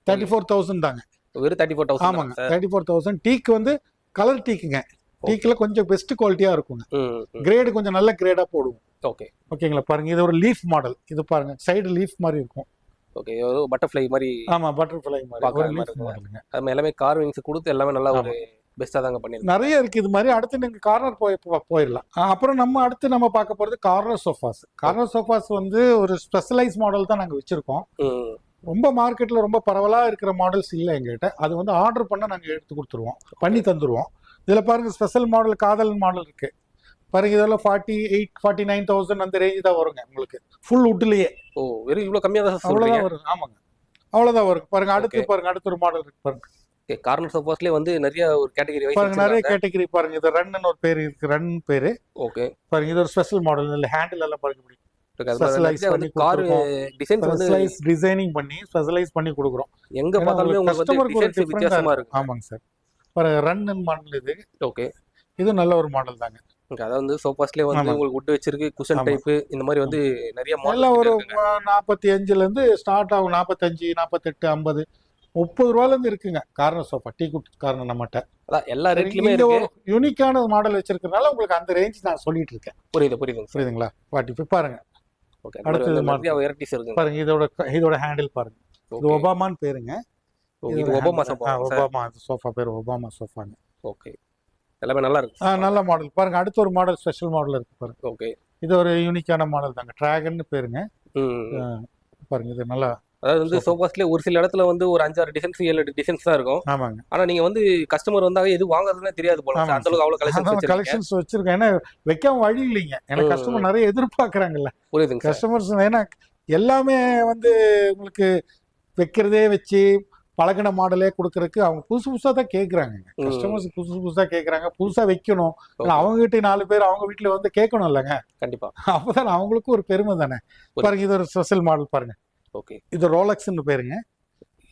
34,000 தாங்க. வெறும் 34,000. ஆமாங்க, 34,000. டீக்கு கலர் டீக்குங்க. டீக்ல கொஞ்சம் பெஸ்ட் குவாலிட்டியா இருக்குங்க. கிரேடு கொஞ்சம் நல்ல கிரேடா போடுவோம். ஓகே, ஓகேங்களா? பாருங்க, இது ஒரு லீஃப் மாடல். இது பாருங்க, சைடு லீஃப் மாதிரி இருக்கும். ஓகே, பட்டர்ஃப்ளை மாதிரி. ஆமா, பட்டர்ஃப்ளை மாதிரி மாடலுங்க. அது எல்லாமே கார்விங்ஸ் கொடுத்து எல்லாமே நல்லா ஒரு பெஸ்டா தாங்க பண்ணிருக்கோம். நிறைய இருக்கு இது மாதிரி. அடுத்து நீங்க கார்னர் போயிடலாம். அப்புறம் அடுத்து நம்ம பார்க்க போறது கார்னர் சோஃபாஸ். கார்னர் சோஃபாஸ் ஒரு ஸ்பெஷலைஸ் மாடல் தான் நாங்க வச்சிருக்கோம். ரொம்ப மார்க்கெட்ல ரொம்ப பரவலா இருக்கிற மாடல்ஸ் இல்லை எங்ககிட்ட. அது ஆர்டர் பண்ண நாங்க எடுத்து கொடுத்துருவோம், பண்ணி தந்துருவோம். இதுல பாருங்க, ஸ்பெஷல் மாடல் காதல் மாடல் இருக்கு பாருங்க. இதெல்லாம் 48 49,000 அந்த ரேஞ்ச் தான் வருங்க உங்களுக்கு, ஃபுல் வுட்லயே. ஓ, வெறும் இவ்வளவு கம்மியா தான் அவ்வளவுதான் வரும். ஆமாங்க, அவ்வளவுதான் வரும். பாருங்க, அடுத்து ஒரு மாடல் இருக்கு பாருங்க. கார்னர் சோஃபாஸ்லயே நிறைய ஒரு கேட்டகரி பாருங்க, நிறைய கேட்டகரி பாருங்க. இது ரன்னு ஒரு பேர் இருக்கு, ரன் பேரு. ஓகே, பாருங்க, இது ஒரு ஸ்பெஷல் மாடல். இல்ல ஹேண்டில் எல்லாம் பாருங்க, இப்படி டிசைனிங் பண்ணி ஸ்பெஷலைஸ் பண்ணி கொடுக்குறோம். எங்க பார்த்தாலுமே கஸ்டமருக்கு வித்தியாசமா இருக்கு. ஆமாங்க சார். பாருங்க, ரன் மாடல் இது. ஓகே, இது நல்ல ஒரு மாடல் தாங்க. அதாவது சோஃபாஸ்லயே உங்களுக்கு வுட் வச்சிருக்கு, குஷன் டைப். இந்த மாதிரி நிறைய மாடல் ஒரு 45ல இருந்து ஸ்டார்ட் ஆகும். 45 48 50 30 ரூபாயில இருந்து இருக்குங்க corner sofa. Tea good corner நம்மகிட்ட எல்லா ரேட்லயுமே இருக்கு. யூனிக்கான மாடல் வச்சிருக்கனால உங்களுக்கு அந்த ரேஞ்ச் நான் சொல்லிட்டு இருக்கேன். புரியுதுங்களா? 45 பாருங்க. அடுத்தது நிறைய வெரைட்டிஸ் இருக்கு பாருங்க. இதோட ஹேண்டில் பாருங்க. இது ஒபாமான்னு பேருங்க. இது ஒபாமா சோஃபா பேர் ஒபாமா சோஃபாங்க. ஓகே, எல்லாமே நல்லா இருக்கு. நல்ல மாடல் பாருங்க. அடுத்த ஒரு மாடல் ஸ்பெஷல் மாடல் இருக்கு பாருங்க. ஓகே, இது ஒரு யூனிக்கான மாடல் தாங்க. டிராகன் பேருங்க. பாருங்க, இது நல்லா, அதாவது சோஃபாஸ்ல ஒரு சில இடத்துல ஒரு 5-6 டிசைன்ஸ் 7 டிசைன்ஸ் தான் இருக்கும். ஆமாங்க. ஆனா நீங்க கஸ்டமர் வந்தாங்க எது வாங்குறதுன்னு தெரியாது போல. அந்த அளவுக்கு அவ்வளவு கலெக்ஷன்ஸ் வச்சிருக்கேன். ஏன்னா வைக்காம வழி இல்லைங்க. ஏன்னா கஸ்டமர் நிறைய எதிர்பார்க்கறாங்கல்ல. புரியுதுங்க. கஸ்டமர்ஸ் ஏன்னா எல்லாமே உங்களுக்கு வைக்கிறதே வச்சு பழகின மாடலே கொடுக்கறதுக்கு அவங்க புதுசா தான் கேட்கறாங்க. கஸ்டமர்ஸ் புதுசா கேட்கறாங்க, புதுசா வைக்கணும். அவங்க கிட்ட 4 பேர் அவங்க வீட்டுல கேட்கணும் இல்லைங்க. கண்டிப்பா, அப்பதான் அவங்களுக்கும் ஒரு பெருமை தானே. பாருங்க, இது ஒரு ஸ்பெஷல் மாடல் பாருங்க. ஓகே, இது ரோலக்ஸ்னு பேருங்க.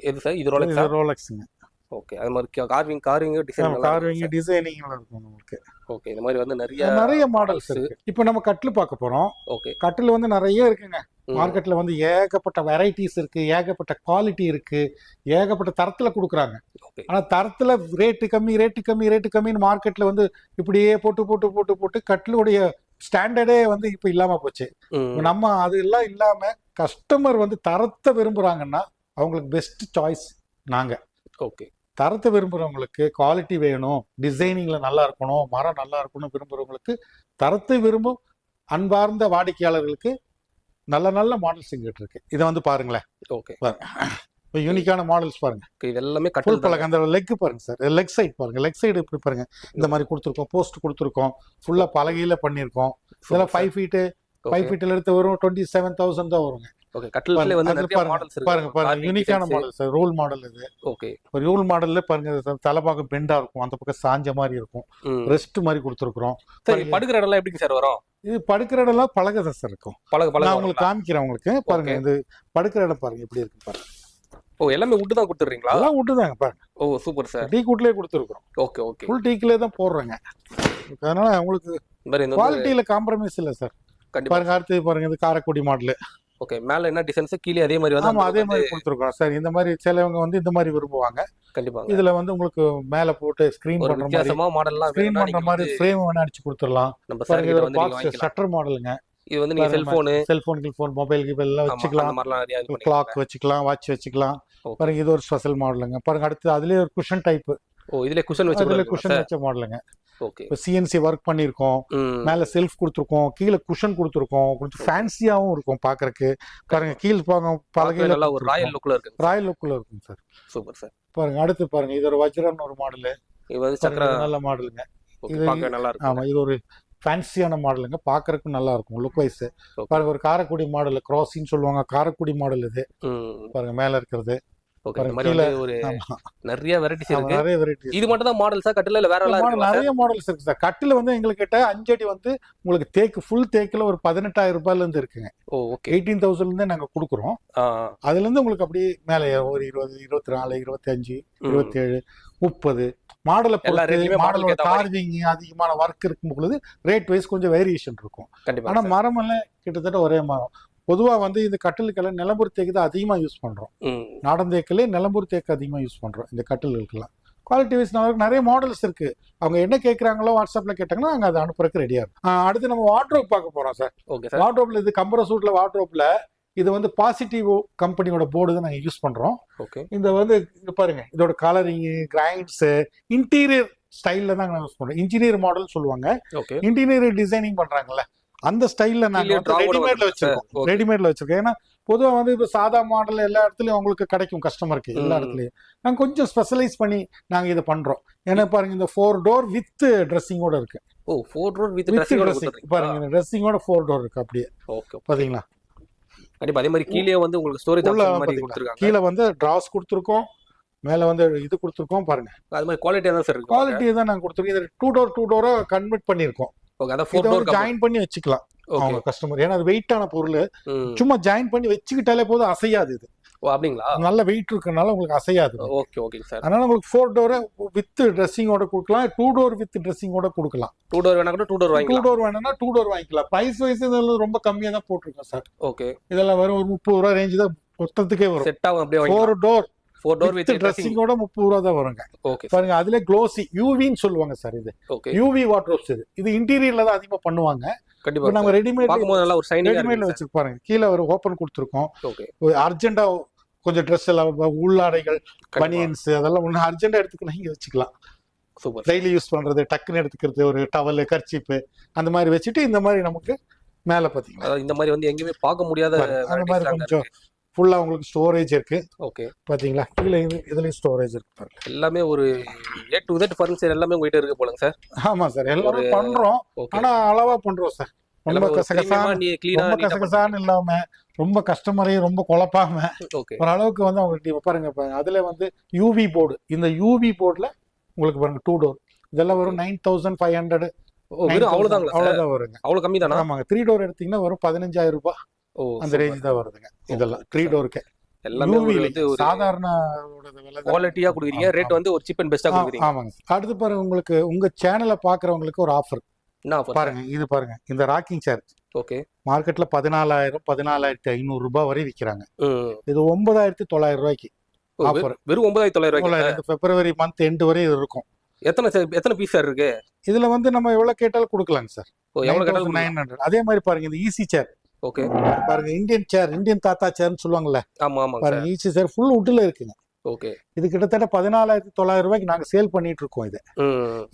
எது சார்? இது ரோலக்ஸ்ங்க. ஓகே, அது மாதிரி கார்விங் டிசைனிங் இருக்கும் உங்களுக்கு. ஓகே, இந்த மாதிரி நிறைய மாடல்ஸ் இருக்கு. இப்போ நம்ம கட்டில் பார்க்க போறோம். ஓகே, கட்டில் நிறைய இருக்குங்க. மார்க்கெட்ல ஏகப்பட்ட வெரைட்டிஸ் இருக்கு, ஏகப்பட்ட குவாலிட்டி இருக்கு, ஏகப்பட்ட தரத்துல கொடுக்குறாங்க. ஆனா தரத்துல ரேட்டு கம்மின்னு மார்க்கெட்ல இப்படியே போட்டு கட்டிலுடைய ஸ்டாண்டர்டே இப்ப இல்லாம போச்சு. நம்ம அது எல்லாம் இல்லாம கஸ்டமர் தரத்தை விரும்புறாங்கன்னா அவங்களுக்கு பெஸ்ட் சாய்ஸ் நாங்க. ஓகே, தரத்தை விரும்புறவங்களுக்கு குவாலிட்டி வேணும், டிசைனிங்ல நல்லா இருக்கணும், மரம் நல்லா இருக்கணும் விரும்புறவங்களுக்கு, தரத்தை விரும்பும் அன்பார்ந்த வாடிக்கையாளர்களுக்கு நல்ல மாடல்ஸ் இங்கிட்டு இருக்கு. இதை பாருங்களேன். ஓகே, யூனிக்கான மாடல்ஸ் பாருங்க. இது எல்லாமே கட்டில் பலகை. அந்த லெக் பாருங்க சார், லெக் சைடு பாருங்க. லெக் சைடு இப்படி பாருங்க, இந்த மாதிரி கொடுத்துருக்கோம், போஸ்ட் கொடுத்துருக்கோம், ஃபுல்லா பலகையில பண்ணிருக்கோம். இதெல்லாம் 5 ஃபீட்ல எடுத்து வரும் 27,000 தான் வருங்க. ஓகே கட்டில்ல வந்து நிறைய மாடல்ஸ் இருக்கு. பாருங்க பாருங்க யூனிக்கான மாடல் சார். ரோல் மாடல் இது. ஓகே ஒரு ரோல் மாடல்ல பாருங்க தலைபாகம் பெண்டா இருக்கும், அந்த பக்கம் சாஞ்ச மாதிரி இருக்கும், ரெஸ்ட் மாதிரி கொடுத்துருக்கோம். சரி படுக்கிற இடம் எல்லாம் எப்படி சார் வரும்? இது படுக்கிற இடம் எல்லாம் பழக சார் இருக்கும். நான் உங்களுக்கு காமிக்கிறேன் உங்களுக்கு. பாருங்க இது படுக்கிற இடம் பாருங்க எப்படி இருக்கு பாருங்க. ஓ எல்லாமே வுட் தான் கொடுத்துறீங்களா? எல்லாம் வுட் தாங்க பாருங்க. ஓ சூப்பர் சார். டீ வுட்லயே கொடுத்துருக்கோம். ஓகே ஓகே ஃபுல் டீக்லயே தான் போடுறேங்க. அதனால உங்களுக்கு குவாலிட்டியில காம்ப்ரமைஸ் இல்ல சார். பாருங்க அடுத்து பாருங்க இது காரைக்குடி மாடல். ஓகே மேல என்ன டிசைன்ஸ் கீழே அதே மாதிரி வந்து ஆமா அதே மாதிரி கொடுத்துருக்கோம் சார். இந்த மாதிரி சிலவங்க வந்து இந்த மாதிரி விரும்புவாங்க. கண்டிப்பா இதுல வந்து உங்களுக்கு மேல போட்டு ஸ்கிரீன் பண்ற மாதிரி வித்தியாசமா மாடல்லாம் ஸ்கிரீன் பண்ற மாதிரி ஃப்ரேம் வேணா அடிச்சு கொடுத்துடலாம். நம்ம சார் கிட்ட வந்து நீங்க வாங்கிக்கலாம். ஷட்டர் மாடலுங்க. இது வந்து நீங்க செல்போன் மொபைல் எல்லாம் வச்சுக்கலாம். கிளாக் வச்சுக்கலாம், வாட்ச் வச்சுக்கலாம். பாருங்க இது ஒரு ஸ்பெஷல் மாடலுங்க. பாருங்க அடுத்து அதுலயே ஒரு குஷன் டைப். ஓ இதுல குஷன் வச்ச மாடலுங்க. ஓகே இப்போ சிஎன்சி ஒர்க் பண்ணிருக்கோம். மேல செல்ஃப் கொடுத்துருக்கோம், கீழே குஷன் கொடுத்துருக்கோம். கொஞ்சம் ஃபேன்சியாவும் இருக்கும் பாக்குறதுக்கு. பாருங்க கீழ் பலகையில நல்லா ஒரு ராயல் லுக்ல இருக்கு. ராயல் லுக்ல இருக்கும் சார். Super sir. பாருங்க அடுத்து பாருங்க இது ஒரு வஜ்ரம்னு ஒரு மாடல். இது வந்து சக்கர நல்ல மாடலுங்க. இது பார்க்க நல்லா இருக்கு. ஆமா இது ஒரு ஃபேன்சியான மாடலுங்க. பாக்குறதுக்கு நல்லா இருக்கும் லுக் வைஸ். பாருங்க ஒரு காரைக்குடி மாடல் கிராசின்னு சொல்லுவாங்க. காரைக்குடி மாடல் இது பாருங்க மேல இருக்கிறது. நிறைய வெரைட்டிஸ் இருக்கு. இது மட்டும் தான் மாடல்ஸா கட்டில இல்ல வேற நிறைய மாடல்ஸ் இருக்கு சார். கட்டில வந்து எங்களுக்கு கிட்ட 5 அடி வந்து உங்களுக்கு தேக்கு ஃபுல் தேக்குல ஒரு 18,000 ரூபாயில இருந்து இருக்குங்க. 18,000 இருந்து நாங்க கொடுக்குறோம். அதுல இருந்து உங்களுக்கு அப்படியே மேல ஒரு 20, 24, 25, 27, 30 மாடலை மாடலோட கார்விங் அதிகமான ஒர்க் இருக்கும் பொழுது ரேட் வைஸ் கொஞ்சம் வேரியேஷன் இருக்கும். ஆனா மரம் எல்லாம் கிட்டத்தட்ட ஒரே மரம். பொதுவா வந்து இந்த கட்டிலுக்கெல்லாம் நிலம்பூர் தேக்கு தான் அதிகமா யூஸ் பண்றோம். நாடன் தேக்கிலே நிலம்பூர் தேக்கு அதிகமா யூஸ் பண்றோம் இந்த கட்டிலுக்கெல்லாம். குவாலிட்டி வைஸ் நிறைய மாடல்ஸ் இருக்கு. அவங்க என்ன கேட்கறாங்களோ வாட்ஸ்அப்ல கேட்டாங்கன்னா நாங்க அதை அனுப்புறதுக்கு ரெடியா இருக்கும். அடுத்து நம்ம வார்ட்ரோப் பார்க்க போறோம் சார். வார்ட்ரோப்ல இது கம்பர சூட்ல வார்ட்ரோப்ல இது வந்து பாசிட்டிவ் கம்பெனியோட போர்டு தான் நாங்க யூஸ் பண்றோம். இந்த வந்து இது பாருங்க இதோட கலரிங் கிரைண்ட்ஸ் இன்டீரியர் ஸ்டைல்ல தான் நாங்க யூஸ் பண்றோம். இன்ஜினியர் மாடல் சொல்லுவாங்க. இன்டீரியர் டிசைனிங் பண்றாங்கல்ல அந்த ஸ்டைல்ல நாங்க ரெடிமேட்ல வச்சிருக்கோம். ரெடிமேட்ல வச்சிருக்கோம். ஏன்னா பொதுவா வந்து இப்ப சாதா மாடல் எல்லா இடத்துலயும் உங்களுக்கு கிடைக்கும் கஸ்டமருக்கு எல்லா இடத்துலயும். நாங்க கொஞ்சம் ஸ்பெஷலைஸ் பண்ணி நாங்க இதை பண்றோம். ஏன்னா பாருங்க இந்த 4 டோர் வித் ட்ரெஸ்ஸிங்கோட இருக்கு. ஓ 4 டோர் வித் ட்ரெஸ்ஸிங்கோட பாருங்க இந்த ட்ரெஸ்ஸிங்கோட 4 டோர் இருக்கு அப்படியே. ஓகே பாத்தீங்களா? கண்டிப்பா அதே மாதிரி கீழே வந்து உங்களுக்கு ஸ்டோரேஜ் ஆப்ஷன் மாதிரி கொடுத்திருக்காங்க. கீழ வந்து டிராஸ் கொடுத்திருக்கோம், மேல வந்து இது கொடுத்திருக்கோம். பாருங்க அது மாதிரி குவாலிட்டியா தான் சார் இருக்கு. குவாலிட்டியா தான் நாங்க கொடுத்திருக்கோம். இது 2 டோரா கன்வெர்ட் பண்ணிருக்கோம். ஓகே அத 4 டோர் ஜாயின் பண்ணி வச்சுக்கலாம் அவங்க கஸ்டமர். ஏன்னா அது வெயிட்டான பொருள். சும்மா ஜாயின் பண்ணி வச்சுக்கிட்டாலே போதும், அசையாது. இது ஓ அப்படிங்களா? நல்ல வெயிட் இருக்கறனால உங்களுக்கு அசையாது. Okay okay sir. அதனால உங்களுக்கு 4 டோர் வித் ட்ரெஸ்ஸிங்கோட கொடுக்கலாம், 2 டோர் வித் ட்ரெஸ்ஸிங்கோட கொடுக்கலாம். 2 டோர் வேணா கூட 2 டோர் வாங்கிக்கலாம். 2 டோர் வேணாம்னா 2 டோர் வாங்கிக்கலாம். பிரைஸ் வைஸ் இதெல்லாம் ரொம்ப கம்மியா தான் போட்டுருக்கோம் சார். ஓகே இதெல்லாம் வரும் ஒரு 30 ரூபாய் ரேஞ்ச் தான் மொத்தத்துக்கே வரும். செட் ஆகும் அப்படியே வாங்கிக்கலாம். 4 டோர் வித் ட்ரெஸ்ஸிங்கோட 30 ரூபாய் தான் வருங்க. ஓகே பாருங்க அதுல க்ளோசி யூவின்னு சொல்லுவாங்க சார். இது யூவி வார்ட்ரோப்ஸ். இது இன்டீரியர்ல தான் அதிகமா பண்ணுவாங்க. கண்டிப்பா நாங்க ரெடிமேட் பாக்கும்போது நல்லா ஒரு ஷைனிங்கா ரெடிமேட்ல வச்சிருக்கோம். பாருங்க கீழ ஒரு ஓபன் கொடுத்திருக்கோம். ஓகே அர்ஜென்ட்டா கொஞ்சம் ட்ரெஸ் எல்லாம் உள்ளாடைகள் பனியன்ஸ் அதெல்லாம் ஒண்ணு அர்ஜென்ட்டா எடுத்துக்கலாம், இங்க வச்சுக்கலாம். சூப்பர். டெய்லி யூஸ் பண்றது டக்குன்னு எடுத்துக்கிறது ஒரு டவல் கர்ச்சீப் அந்த மாதிரி வச்சுட்டு இந்த மாதிரி நமக்கு மேல பாத்தீங்களா இந்த மாதிரி வந்து எங்கேயுமே பார்க்க முடியாத அந்த மாதிரி கொஞ்சம் ஃபுல்லா உங்களுக்கு ஸ்டோரேஜ் இருக்கு. ஓகே பாத்தீங்களா? கீழ இதுலயும் ஸ்டோரேஜ் இருக்கு பாருங்க. எல்லாமே ஒரு A to Z ஃபர்னிச்சர் எல்லாமே உங்ககிட்ட இருக்கு போலங்க சார். ஆமா சார் எல்லாமே பண்றோம். ஆனா அளவா பண்றோம் சார். ரொம்ப கசகசான்னு இல்லாம ரொம்ப கஸ்டமரையும் ரொம்ப குழப்பாம ஒரு அளவுக்கு வந்து அவங்க பாருங்க. அதுல வந்து யூவி போர்டு. இந்த யூவி போர்டுல உங்களுக்கு பாருங்க 2 டோர் இதெல்லாம் வரும் 9,500. அவ்வளவுதான் வருங்க. அவ்வளவு கம்மி தானா? ஆமாங்க. 3 டோர் எடுத்தீங்கன்னா வரும் 15,000 ரூபாய். அந்த ரேஞ்ச் தான் வருதுங்க. இதெல்லாம் 3 டோருக்கு எல்லாமே வந்து ஒரு சாதாரண குவாலிட்டியா கொடுக்குறீங்க. ரேட் வந்து ஒரு சீப் அண்ட் பெஸ்டா கொடுக்குறீங்க. ஆமாங்க. அடுத்து பாருங்க உங்களுக்கு உங்க சேனலை பாக்குறவங்களுக்கு ஒரு ஆஃபர். என்ன ஆஃபர் பாருங்க? இது பாருங்க இந்த ராக்கிங் சேர். ஓகே மார்க்கெட்ல 14,000 14,500 ரூபாய் வரை விக்கிறாங்க. இது 9,900 ரூபாய்க்கு ஆஃபர். வெறும் 9,900 ரூபாய்க்கு. இந்த பிப்ரவரி மந்த் எண்ட் வரை இது இருக்கும். எத்தனை பீஸ் சார் இருக்கு இதுல வந்து நம்ம எவ்வளவு கேட்டாலும் கொடுக்கலாங்க சார். 9,900. அதே மாதிரி பாருங்க இந்த ஈஸி சேர். ஓகே பாருங்க இந்தியன் சேர், இந்தியன் தாத்தா சேர்னு சொல்லுவாங்கல்ல. ஆமா ஆமா பாருங்க ஈஸி சேர் ஃபுல் வுட்ல இருக்குங்க. ஓகே இது கிட்டத்தட்ட 14,900 ரூபாய்க்கு நாங்க சேல் பண்ணிட்டு இருக்கோம்.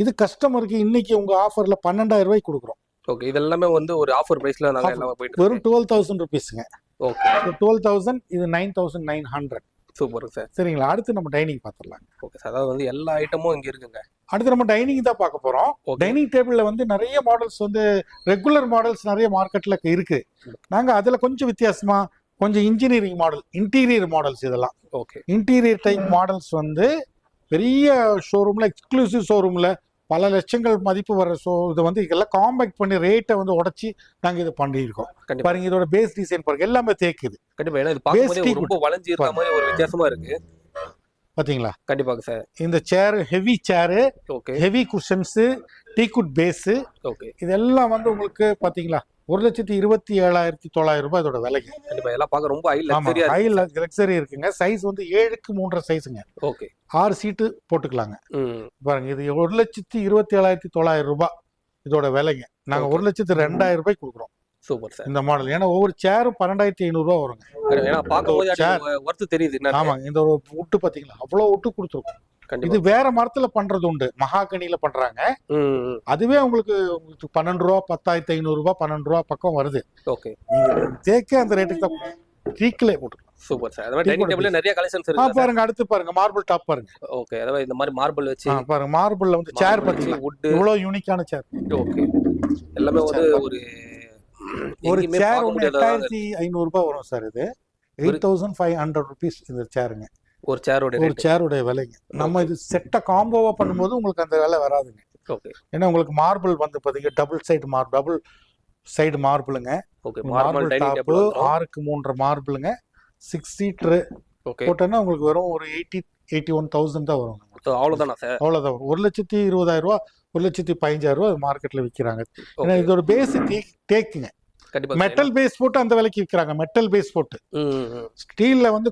இது கஸ்டமருக்கு இன்னைக்கு உங்க ஆஃபர்ல 12,000 ரூபாய்க்கு கொடுக்குறோம். ஓகே இது எல்லாமே வந்து ஒரு ஆஃபர் பிரைஸ்ல நாங்க எல்லாம் போயிட்டு வெறும் 12,000 ரூபீஸ்ங்க. ஓகே 12,000 இது 9,900. Super sir. சரிங்களா? அடுத்து நம்ம டைனிங் பாத்துறலாம். Okay sir. அதாவது வந்து எல்லா ஐட்டமும் இங்க இருக்குங்க. அடுத்து நம்ம டைனிங் தான் பார்க்க போறோம். டைனிங் டேபிள்ல வந்து நிறைய மாடல்ஸ் வந்து ரெகுலர் மாடல்ஸ் நிறைய மார்க்கெட்ல இருக்கு. நாங்க அதுல கொஞ்சம் வித்தியாசமா கொஞ்சம் இன்ஜினியரிங் மாடல், இன்டீரியர் மாடல்ஸ் இதெல்லாம். ஓகே. இன்டீரியர் டைப் மாடல்ஸ் வந்து பெரிய ஷோரூம்ல, எக்ஸ்க்ளூசிவ் ஷோரூம்ல பல லட்சங்கள் மதிப்பு வர இதை வந்து இதெல்லாம் காம்பேக்ட் பண்ணி ரேட்டை வந்து உடைச்சி நாங்க இது பண்ணியிருக்கோம். பாருங்க இதோட பேஸ் டிசைன் பாருங்க, எல்லாமே தேக்குது. கண்டிப்பா. ஏன்னா இது பார்க்கும்போது ரொம்ப வளைஞ்சி இருக்க மாதிரி ஒரு வித்தியாசமா இருக்கு. பாத்தீங்களா? கண்டிப்பாக சார். இந்த chair heavy chair, okay, heavy cushions, teakwood base, okay, இதெல்லாம் வந்து உங்களுக்கு பாத்தீங்களா 1,27,900 ரூபாய் இதோட விலைங்க. கண்டிப்பா. எல்லாம் பார்க்க ரொம்ப ஹை லக்ஸரி இருக்குங்க. சைஸ் வந்து 7க்கு 3.5 சைஸுங்க. ஓகே. 6 சீட்டு போட்டுக்கலாங்க. பாருங்க இது 1,27,900 ரூபாய் இதோட விலைங்க. நாங்க 1,02,000 ரூபாய் கொடுக்குறோம். Super sir. இந்த மாடல் ஏன்னா ஒவ்வொரு சேரும் 12,500 ரூபாய் வருங்க. ஏன்னா பார்க்கும்போது வர்த்து தெரியுது. ஆமாங்க. இந்த ஒரு உட்டு பாத்தீங்களா அவ்வளவு உட்டு கொடுத்துருக்கோம். இது வேற மரத்துல பண்றது உண்டு, மகாகனில பண்றாங்க. அதுவே உங்களுக்கு 12 ரூபா, 10,500 ரூபாய், 12 ரூபா பக்கம் வருது. ஓகே. தேக்க அந்த ரேட்டுக்கு தான் டீக்லே போட்டுக்கலாம். Super sir. அத மாதிரி டைனிங் டேபிள்ல நிறைய கலெக்ஷன்ஸ் இருக்கு. பாருங்க அடுத்து பாருங்க மார்பிள் டாப் பாருங்க. ஓகே. அதாவது இந்த மாதிரி மார்பிள் வச்சு பாருங்க மார்பிள்ல வந்து சேர் பாத்தீங்களா இவ்வளவு யூனிக்கான சேர். ஓகே. எல்லாமே வந்து ஒரு சேர் 8,500 ரூபாய் வரும் சார். இது 8,500 rupees இந்த சேருங்க. ஒரு சேரோட விலைங்க. நம்ம இது செட்ட காம்போவா பண்ணும்போது உங்களுக்கு அந்த விலை வராதுங்க. ஓகே. ஏன்னா உங்களுக்கு மார்பிள் வந்து பாத்தீங்க டபுள் சைடு மார்பிளுங்க. ஓகே. மார்பிள் டாப் 6க்கு 3 மார்பிளுங்க. 6 சீட்டர் போட்டோன்னா உங்களுக்கு வரும் ஒரு 81,000 தான் வரும். அவ்வளவுதானா சார்? அவ்வளவுதான். 1,20,000 ரூபாய், 1,15,000 ரூபாய் மார்க்கெட்ல விற்கிறாங்க. ஏன்னா இதோட பேஸ் தேக்குங்க. மெட்டல் பேஸ் போட்டு அந்த விலைக்கு விற்கிறாங்க. மெட்டல் பேஸ் போட்டு ஸ்டீல்ல வந்து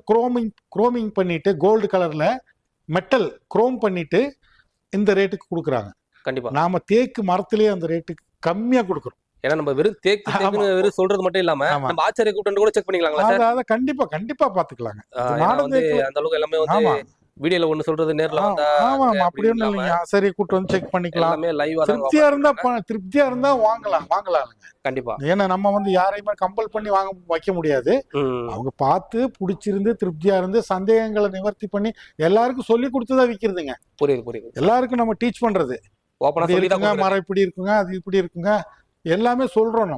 குரோமிங் பண்ணிட்டு கோல்டு கலர்ல மெட்டல் குரோம் பண்ணிட்டு இந்த ரேட்டுக்கு கொடுக்குறாங்க. கண்டிப்பா. நாம தேக்கு மரத்திலேயே அந்த ரேட்டுக்கு கம்மியா கொடுக்குறோம். ஏன்னா நம்ம வெறும் வெறும் சொல்றது மட்டும் இல்லாம நம்ம ஆச்சரிய கூட்டம் கூட செக் பண்ணிக்கலாங்களா சார்? அத கண்டிப்பா பாத்துக்கலாங்க. அந்த அளவுக்கு எல்லாமே வந்து வீடியோல ஒன்னு சொல்றது நேர்ல வந்தா ஆமா அப்படி ஒண்ணும் இல்லைங்க. சரி கூட்டு வந்து செக் பண்ணிக்கலாம். எல்லாமே லைவா தான். திருப்தியா இருந்தா வாங்கலாம். கண்டிப்பா. ஏன்னா நம்ம வந்து யாரையுமே கம்பல் பண்ணி வைக்க முடியாது. அவங்க பார்த்து பிடிச்சிருந்து திருப்தியா இருந்து சந்தேகங்களை நிவர்த்தி பண்ணி எல்லாருக்கும் சொல்லி கொடுத்துதான் விக்கிறதுங்க. புரியுது. எல்லாருக்கும் நம்ம டீச் பண்றது மரம் இப்படி இருக்குங்க, அது இப்படி இருக்குங்க, எல்லாமே சொல்றோம்.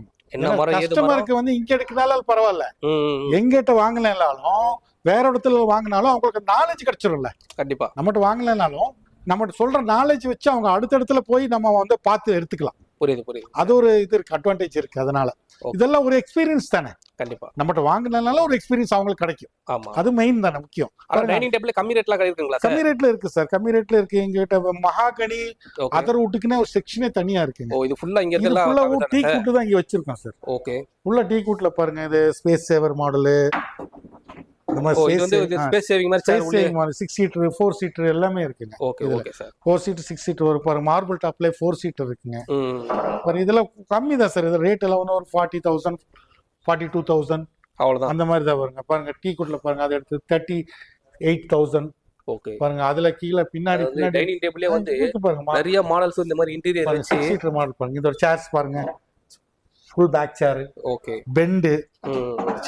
நம்ம கஸ்டமருக்கு வந்து இங்க எடுக்கனாலும் பரவாயில்ல, எங்கிட்ட வாங்கலனாலும் வேற இடத்துல வாங்கினாலும் அவங்களுக்கு நாலேஜ் கிடைச்சிரும்ல. கண்டிப்பா. நம்மகிட்ட வாங்கலனாலும் நம்மகிட்ட சொல்ற நாலேஜ் வச்சு அவங்க அடுத்த இடத்துல போய் நம்ம வந்து பார்த்து எடுத்துக்கலாம். புரியுது. அது ஒரு இது இருக்கு, அட்வான்டேஜ் இருக்கு. அதனால இதெல்லாம் ஒரு எக்ஸ்பீரியன்ஸ் தானே. கண்டிப்பா. நம்மகிட்ட வாங்கினாலும் ஒரு எக்ஸ்பீரியன்ஸ் அவங்களுக்கு கிடைக்கும். ஆமா, அது மெயின் தானே, முக்கியம். டைனிங் டேபிள் கம்மி ரேட்ல இருக்குங்களா? கம்மி ரேட்ல இருக்கு சார். கம்மி ரேட்ல இருக்கு. எங்ககிட்ட மகாகனி அதர் வுட்டுக்குன்னு ஒரு செக்ஷனே தனியா இருக்குங்க. ஓ, இது ஃபுல்லா இங்க இருக்குல்ல, டீ கூட்டு தான் இங்க வச்சிருக்கோம் சார். ஓகே. ஃபுல்லா டீ கூட்ல பாருங்க. இது ஸ்பேஸ் சேவர் மாடல். இந்த மாதிரி இது வந்து ஸ்பேஸ் சேவிங் மாதிரி சேர் மாதிரி 6 சீட்டர் 4 சீட்டர் எல்லாமே இருக்குங்க. Okay sir. 4 சீட்டர் 6 சீட்டர் ஒரு பாருங்க. மார்பிள் டாப்ல 4 சீட்டர் இருக்குங்க. பாருங்க இதெல்லாம் கம்மி தான் சார். இது ரேட் எல்லாம் ஒரு 40,000 42,000 அவ்வளவுதான். அந்த மாதிரி தான் வருங்க. பாருங்க டீ கூட்ல பாருங்க அது எடுத்து 38,000. ஓகே. பாருங்க அதுல கீழ பின்னாடி டைனிங் டேபிளே வந்து பாருங்க நிறைய மாடல்ஸ் இந்த மாதிரி இன்டீரியர் வச்சு 6 சீட்டர் மாடல் பாருங்க. இதோட சேர்ஸ் பாருங்க. ஃபுல் பேக் சேர். ஓகே. பெண்ட்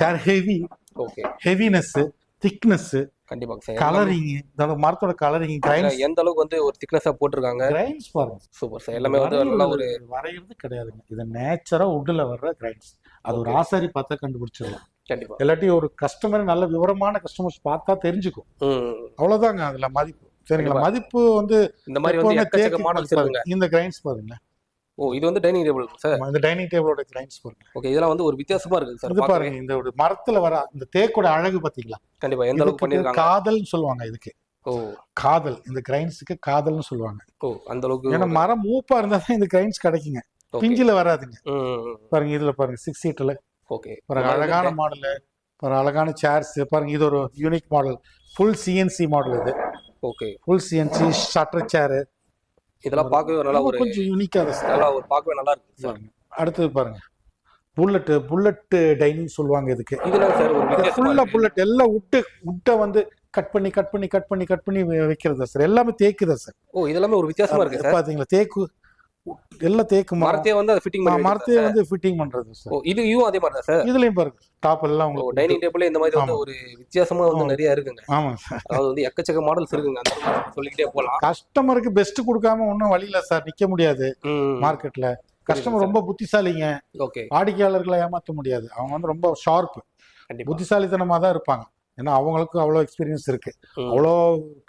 சேர் ஹெவி. ஓகே. Heaviness, thickness. கண்டிப்பா சார். கலரிங், இந்த மரத்தோட கலரிங் கிரைன்ஸ் எந்த அளவுக்கு வந்து ஒரு திக்னஸா போட்டுருக்காங்க. கிரைன்ஸ் பாருங்க. Super sir. எல்லாமே வந்து நல்ல ஒரு வரையிறது கிடையாதுங்க. இது நேச்சரா வுட்ல வர்ற கிரைன்ஸ். அது ஒரு ஆசாரி பார்த்தா கண்டுபிடிச்சிடலாம். கண்டிப்பா. எல்லாத்தையும் ஒரு கஸ்டமர், நல்ல விவரமான கஸ்டமர்ஸ் பார்த்தா தெரிஞ்சுக்கும். அவ்வளவுதாங்க அதுல மதிப்பு. சரிங்களா? மதிப்பு வந்து இந்த மாதிரி வந்து எக்கச்சக்க மாடல்ஸ் இருக்குங்க. இந்த கிரைன்ஸ் பாருங்க. ஓ, இது வந்து டைனிங் டேபிள் சார். இந்த டைனிங் டேபிளோட கிரைன்ஸ் பாருங்க. ஓகே. இதெல்லாம் வந்து ஒரு வித்தியாசமா இருக்கு சார். இது பாருங்க இந்த ஒரு மரத்துல வர இந்த தேக்கோட அழகு பாத்தீங்களா? கண்டிப்பா. எந்த அளவுக்கு பண்ணிருக்காங்க. காதல்னு சொல்லுவாங்க இதுக்கு. ஓ, காதல். இந்த கிரைன்ஸ்க்கு காதல்னு சொல்லுவாங்க. ஓ, அந்த அளவுக்கு. ஏன்னா மரம் மூப்பா இருந்தா தான் இந்த கிரைன்ஸ் கிடைக்குங்க. பிஞ்சில வராதுங்க. பாருங்க இதுல பாருங்க 6 சீட்டர்ல. ஓகே. பாருங்க அழகான மாடல். பாருங்க அழகான சேர்ஸ். பாருங்க இது ஒரு unique model. Full CNC model இது. ஓகே. ஃபுல் சிஎன்சி ஷட்டர் சேர். இதெல்லாம் பார்க்கவே நல்லா ஒரு கொஞ்சம் யூனிக்கா இருக்கு. நல்லா ஒரு பார்க்கவே நல்லா இருக்கு சார். அடுத்து பாருங்க புல்லட் டைனிங் சொல்லுவாங்க இதுக்கு. இதெல்லாம் சார் ஒரு வித்தியாசமா ஃபுல்லா புல்லட் எல்லாம் உட்ட வந்து கட் பண்ணி வைக்கிறதா சார். எல்லாமே தேக்குதா சார். ஓ, இதெல்லாம் ஒரு வித்தியாசமா இருக்கு சார். பாத்தீங்களா? தேக்கு எல்லாம் தேக்கு மரத்தையே வந்து அது ஃபிட்டிங் பண்ணி மரத்தையே வந்து ஃபிட்டிங் பண்றது சார். ஓ, இதுவும் அதே மாதிரி தான் சார். இதுலயும் பாருங்க டாப் எல்லாம் உங்களுக்கு டைனிங் டேபிள்ல இந்த மாதிரி வந்து ஒரு வித்தியாசமா வந்து நிறைய இருக்குங்க. ஆமா சார். அது வந்து எக்கச்சக்க மாடல்ஸ் இருக்குங்க. அந்த சொல்லிக்கிட்டே போலாம். கஸ்டமருக்கு பெஸ்ட் கொடுக்காம ஒன்னும் வழி இல்ல சார். நிக்க முடியாது மார்க்கெட்ல. கஸ்டமர் ரொம்ப புத்திசாலிங்க. ஓகே. வாடிக்கையாளர்களை ஏமாத்த முடியாது. அவங்க வந்து ரொம்ப ஷார்ப். கண்டிப்பா. புத்திசாலித்தனமா தான் இருப்பாங்க. ஏன்னா அவங்களுக்கு அவ்வளோ எக்ஸ்பீரியன்ஸ் இருக்கு, அவ்வளோ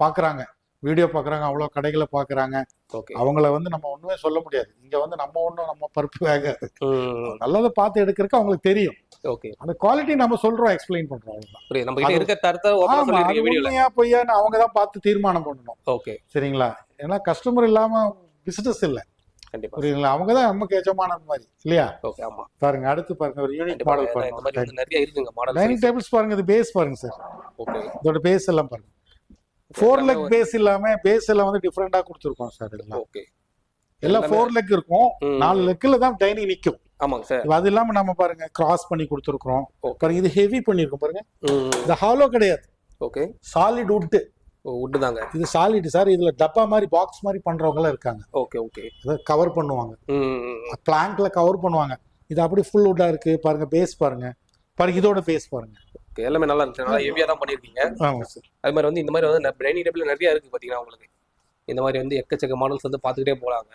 பாக்குறாங்க, வீடியோ பாக்குறாங்க, அவ்வளோ கடைகளை பாக்குறாங்க. ஓகே. அவங்கள வந்து நம்ம ஒண்ணுமே சொல்ல முடியாது. இங்க வந்து நம்ம பருப்பு வேகாது. நல்லதை பார்த்து எடுக்கிறதுக்கு அவங்களுக்கு தெரியும். ஓகே. அந்த குவாலிட்டி நம்ம சொல்றோம், எக்ஸ்பிளைன் பண்றோம், அவ்வளவுதான். புரியுது. நம்ம கிட்ட அது இருக்க தரத்தை ஓபனா ஆமா, அது சொல்லிருக்கீங்க வீடியோல. உண்மையா பொய்யான்னு அவங்க தான் பார்த்து தீர்மானம் பண்ணணும். ஓகே. சரிங்களா? ஏன்னா கஸ்டமர் இல்லாம பிசினஸ் இல்ல. கண்டிப்பா. புரியுதுங்களா? அவங்க தான் நமக்கு எஜமானது மாதிரி இல்லையா? ஓகே. ஆமா. பாருங்க, அடுத்து பாருங்க, ஒரு யூனிக் கண்டிப்பா. மாடல் இந்த மாதிரி பாருங்க. வந்து நிறைய இருக்குங்க மாடல். டைனிங் டேபிள்ஸ் பாருங்க, இது பேஸ் பாருங்க சார். ஓகே. இதோட பேஸ் எல்லாம் பாருங்க. 4 லெக் பேஸ் இல்லாம பேஸ் எல்லாம் வந்து டிஃபரெண்டா கொடுத்துருக்கோம் சார். இதெல்லாம் ஓகே. எல்லாம் 4 லெக் இருக்கும். 4 லெக்ல தான் டைனிங் நிக்கும். ஆமாங்க சார். அது இல்லாம நம்ம பாருங்க கிராஸ் பண்ணி கொடுத்துருக்கோம். பாருங்க, இது ஹெவி பண்ணிருக்கோம் பாருங்க. இது ஹாலோ கிடையாது. ஓகே. Solid would. வுட் தாங்க. இது சாலிட் சார். இதுல டப்பா மாதிரி பாக்ஸ் மாதிரி பண்றவங்க எல்லாம் இருக்காங்க. ஓகே. ஓகே. இத கவர் பண்ணுவாங்க, பிளாங்க்ல கவர் பண்ணுவாங்க. இது அப்படி ஃபுல் வுட்டா இருக்கு பாருங்க. பேஸ் பாருங்க, பாருங்க இதோட பேஸ் பாருங்க. ஓகே. எல்லாமே நல்லா இருந்துச்சு, நல்லா ஹெவியா தான் பண்ணிருக்கீங்க. ஆமா சார். அது மாதிரி வந்து இந்த மாதிரி வந்து டைனிங் டேபிள் நிறைய இருக்கு பாத்தீங்கன்னா உங்களுக்கு. இந்த மாதிரி வந்து எக்கச்சக்க மாடல்ஸ் வந்து பாத்துக்கிட்டே போலாங்க.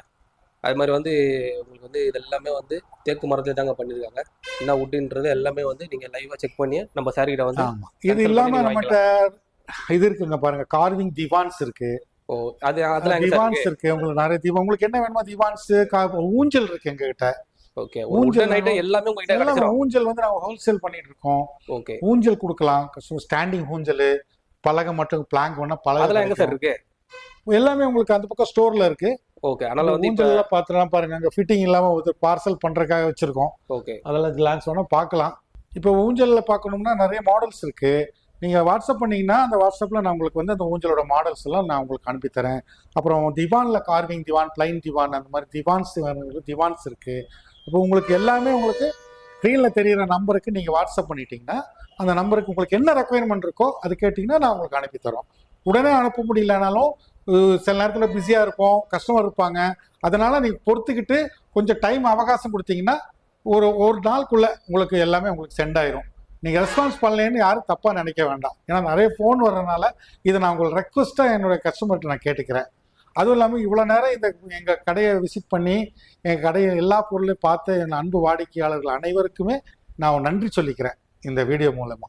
அது மாதிரி வந்து உங்களுக்கு வந்து இது எல்லாமே வந்து தேக்கு மரத்துல தாங்க பண்ணிருக்காங்க. என்ன வுட்ன்றது எல்லாமே வந்து நீங்க லைவா செக் பண்ணி நம்ம சார் கிட்ட வந்து. இது இல்லாம நம்மகிட்ட இது இருக்குங்க பாருங்க, கார்விங் திவான்ஸ் இருக்கு. ஓ, அது அதெல்லாம் திவான்ஸ் இருக்கு. உங்களுக்கு நிறைய திவான், உங்களுக்கு என்ன வேணுமோ திவான்ஸ், ஊஞ்சல் இருக்கு எங்க கிட்ட. ஓகே. ஊஞ்சல் ஐட்டம் எல்லாமே உங்க கிட்ட கிடைக்கும். ஊஞ்சல் வந்து நாங்க ஹோல்சேல் பண்ணிட்டு இருக்கோம். ஓகே. ஊஞ்சல் கொடுக்கலாம், ஸ்டாண்டிங் ஊஞ்சல், பலகை மட்டும் பிளாங்க் வேணா பலகை. அதெல்லாம் எங்க சார் இருக்கு? எல்லாமே உங்களுக்கு அந்த பக்கம் ஸ்டோர்ல இருக்கு. ஓகே. அதனால வந்து ஊஞ்சல் எல்லாம் பாத்துலாம் பாருங்க, அங்க ஃபிட்டிங் இல்லாம ஒரு பார்சல் பண்றதுக்காக வச்சிருக்கோம். ஓகே. அதெல்லாம் கிளான்ஸ் வேணா பார்க்கலாம். இப்போ ஊஞ்சல்ல பார்க்கணும்னா நிறைய மாடல்ஸ் இருக்கு. நீங்க வாட்ஸ்அப் பண்ணீங்கன்னா அந்த வாட்ஸ்அப்ல நான் உங்களுக்கு வந்து அந்த ஊஞ்சலோட மாடல்ஸ் எல்லாம் நான் உங்களுக்கு அனுப்பி தரேன். அப்புறம் திவான்ல கார்விங் திவான், பிளைன் திவான், அந்த மாதிரி திவான்ஸ் இருக்கு. இப்போ உங்களுக்கு எல்லாமே உங்களுக்கு ஸ்க்ரீன்ல தெரியிற நம்பருக்கு நீங்க வாட்ஸ்அப் பண்ணிட்டீங்கன்னா அந்த நம்பருக்கு உங்களுக்கு என்ன ரெக்குயர்மெண்ட் இருக்கோ அது கேட்டீங்கன்னா நான் உங்களுக்கு அனுப்பி தரோம். உடனே அனுப்ப முடியலனாலும் சில நேரத்தில் பிஸியா இருப்போம், கஸ்டமர் இருப்பாங்க. அதனால நீங்க பொறுத்துக்கிட்டு கொஞ்சம் டைம் அவகாசம் கொடுத்தீங்கன்னா ஒரு நாளுக்குள்ள உங்களுக்கு எல்லாமே உங்களுக்கு சென்ட் ஆயிரும். நீங்க ரெஸ்பான்ஸ் பண்ணலன்னு யாரும் தப்பா நினைக்க வேண்டாம். ஏன்னா நிறைய ஃபோன் வர்றதுனால இதை நான் உங்களுக்கு ரெக்வஸ்டா என்னுடைய கஸ்டமர்கிட்ட நான் கேட்டுக்கிறேன். அதுவும் இல்லாமல் இவ்வளோ நேரம் எங்கள் கடையை விசிட் பண்ணி எங்கள் கடையை எல்லா பொருளையும் பார்த்து என் அன்பு வாடிக்கையாளர்கள் அனைவருக்குமே நான் நன்றி சொல்லிக்கிறேன் இந்த வீடியோ மூலமாக.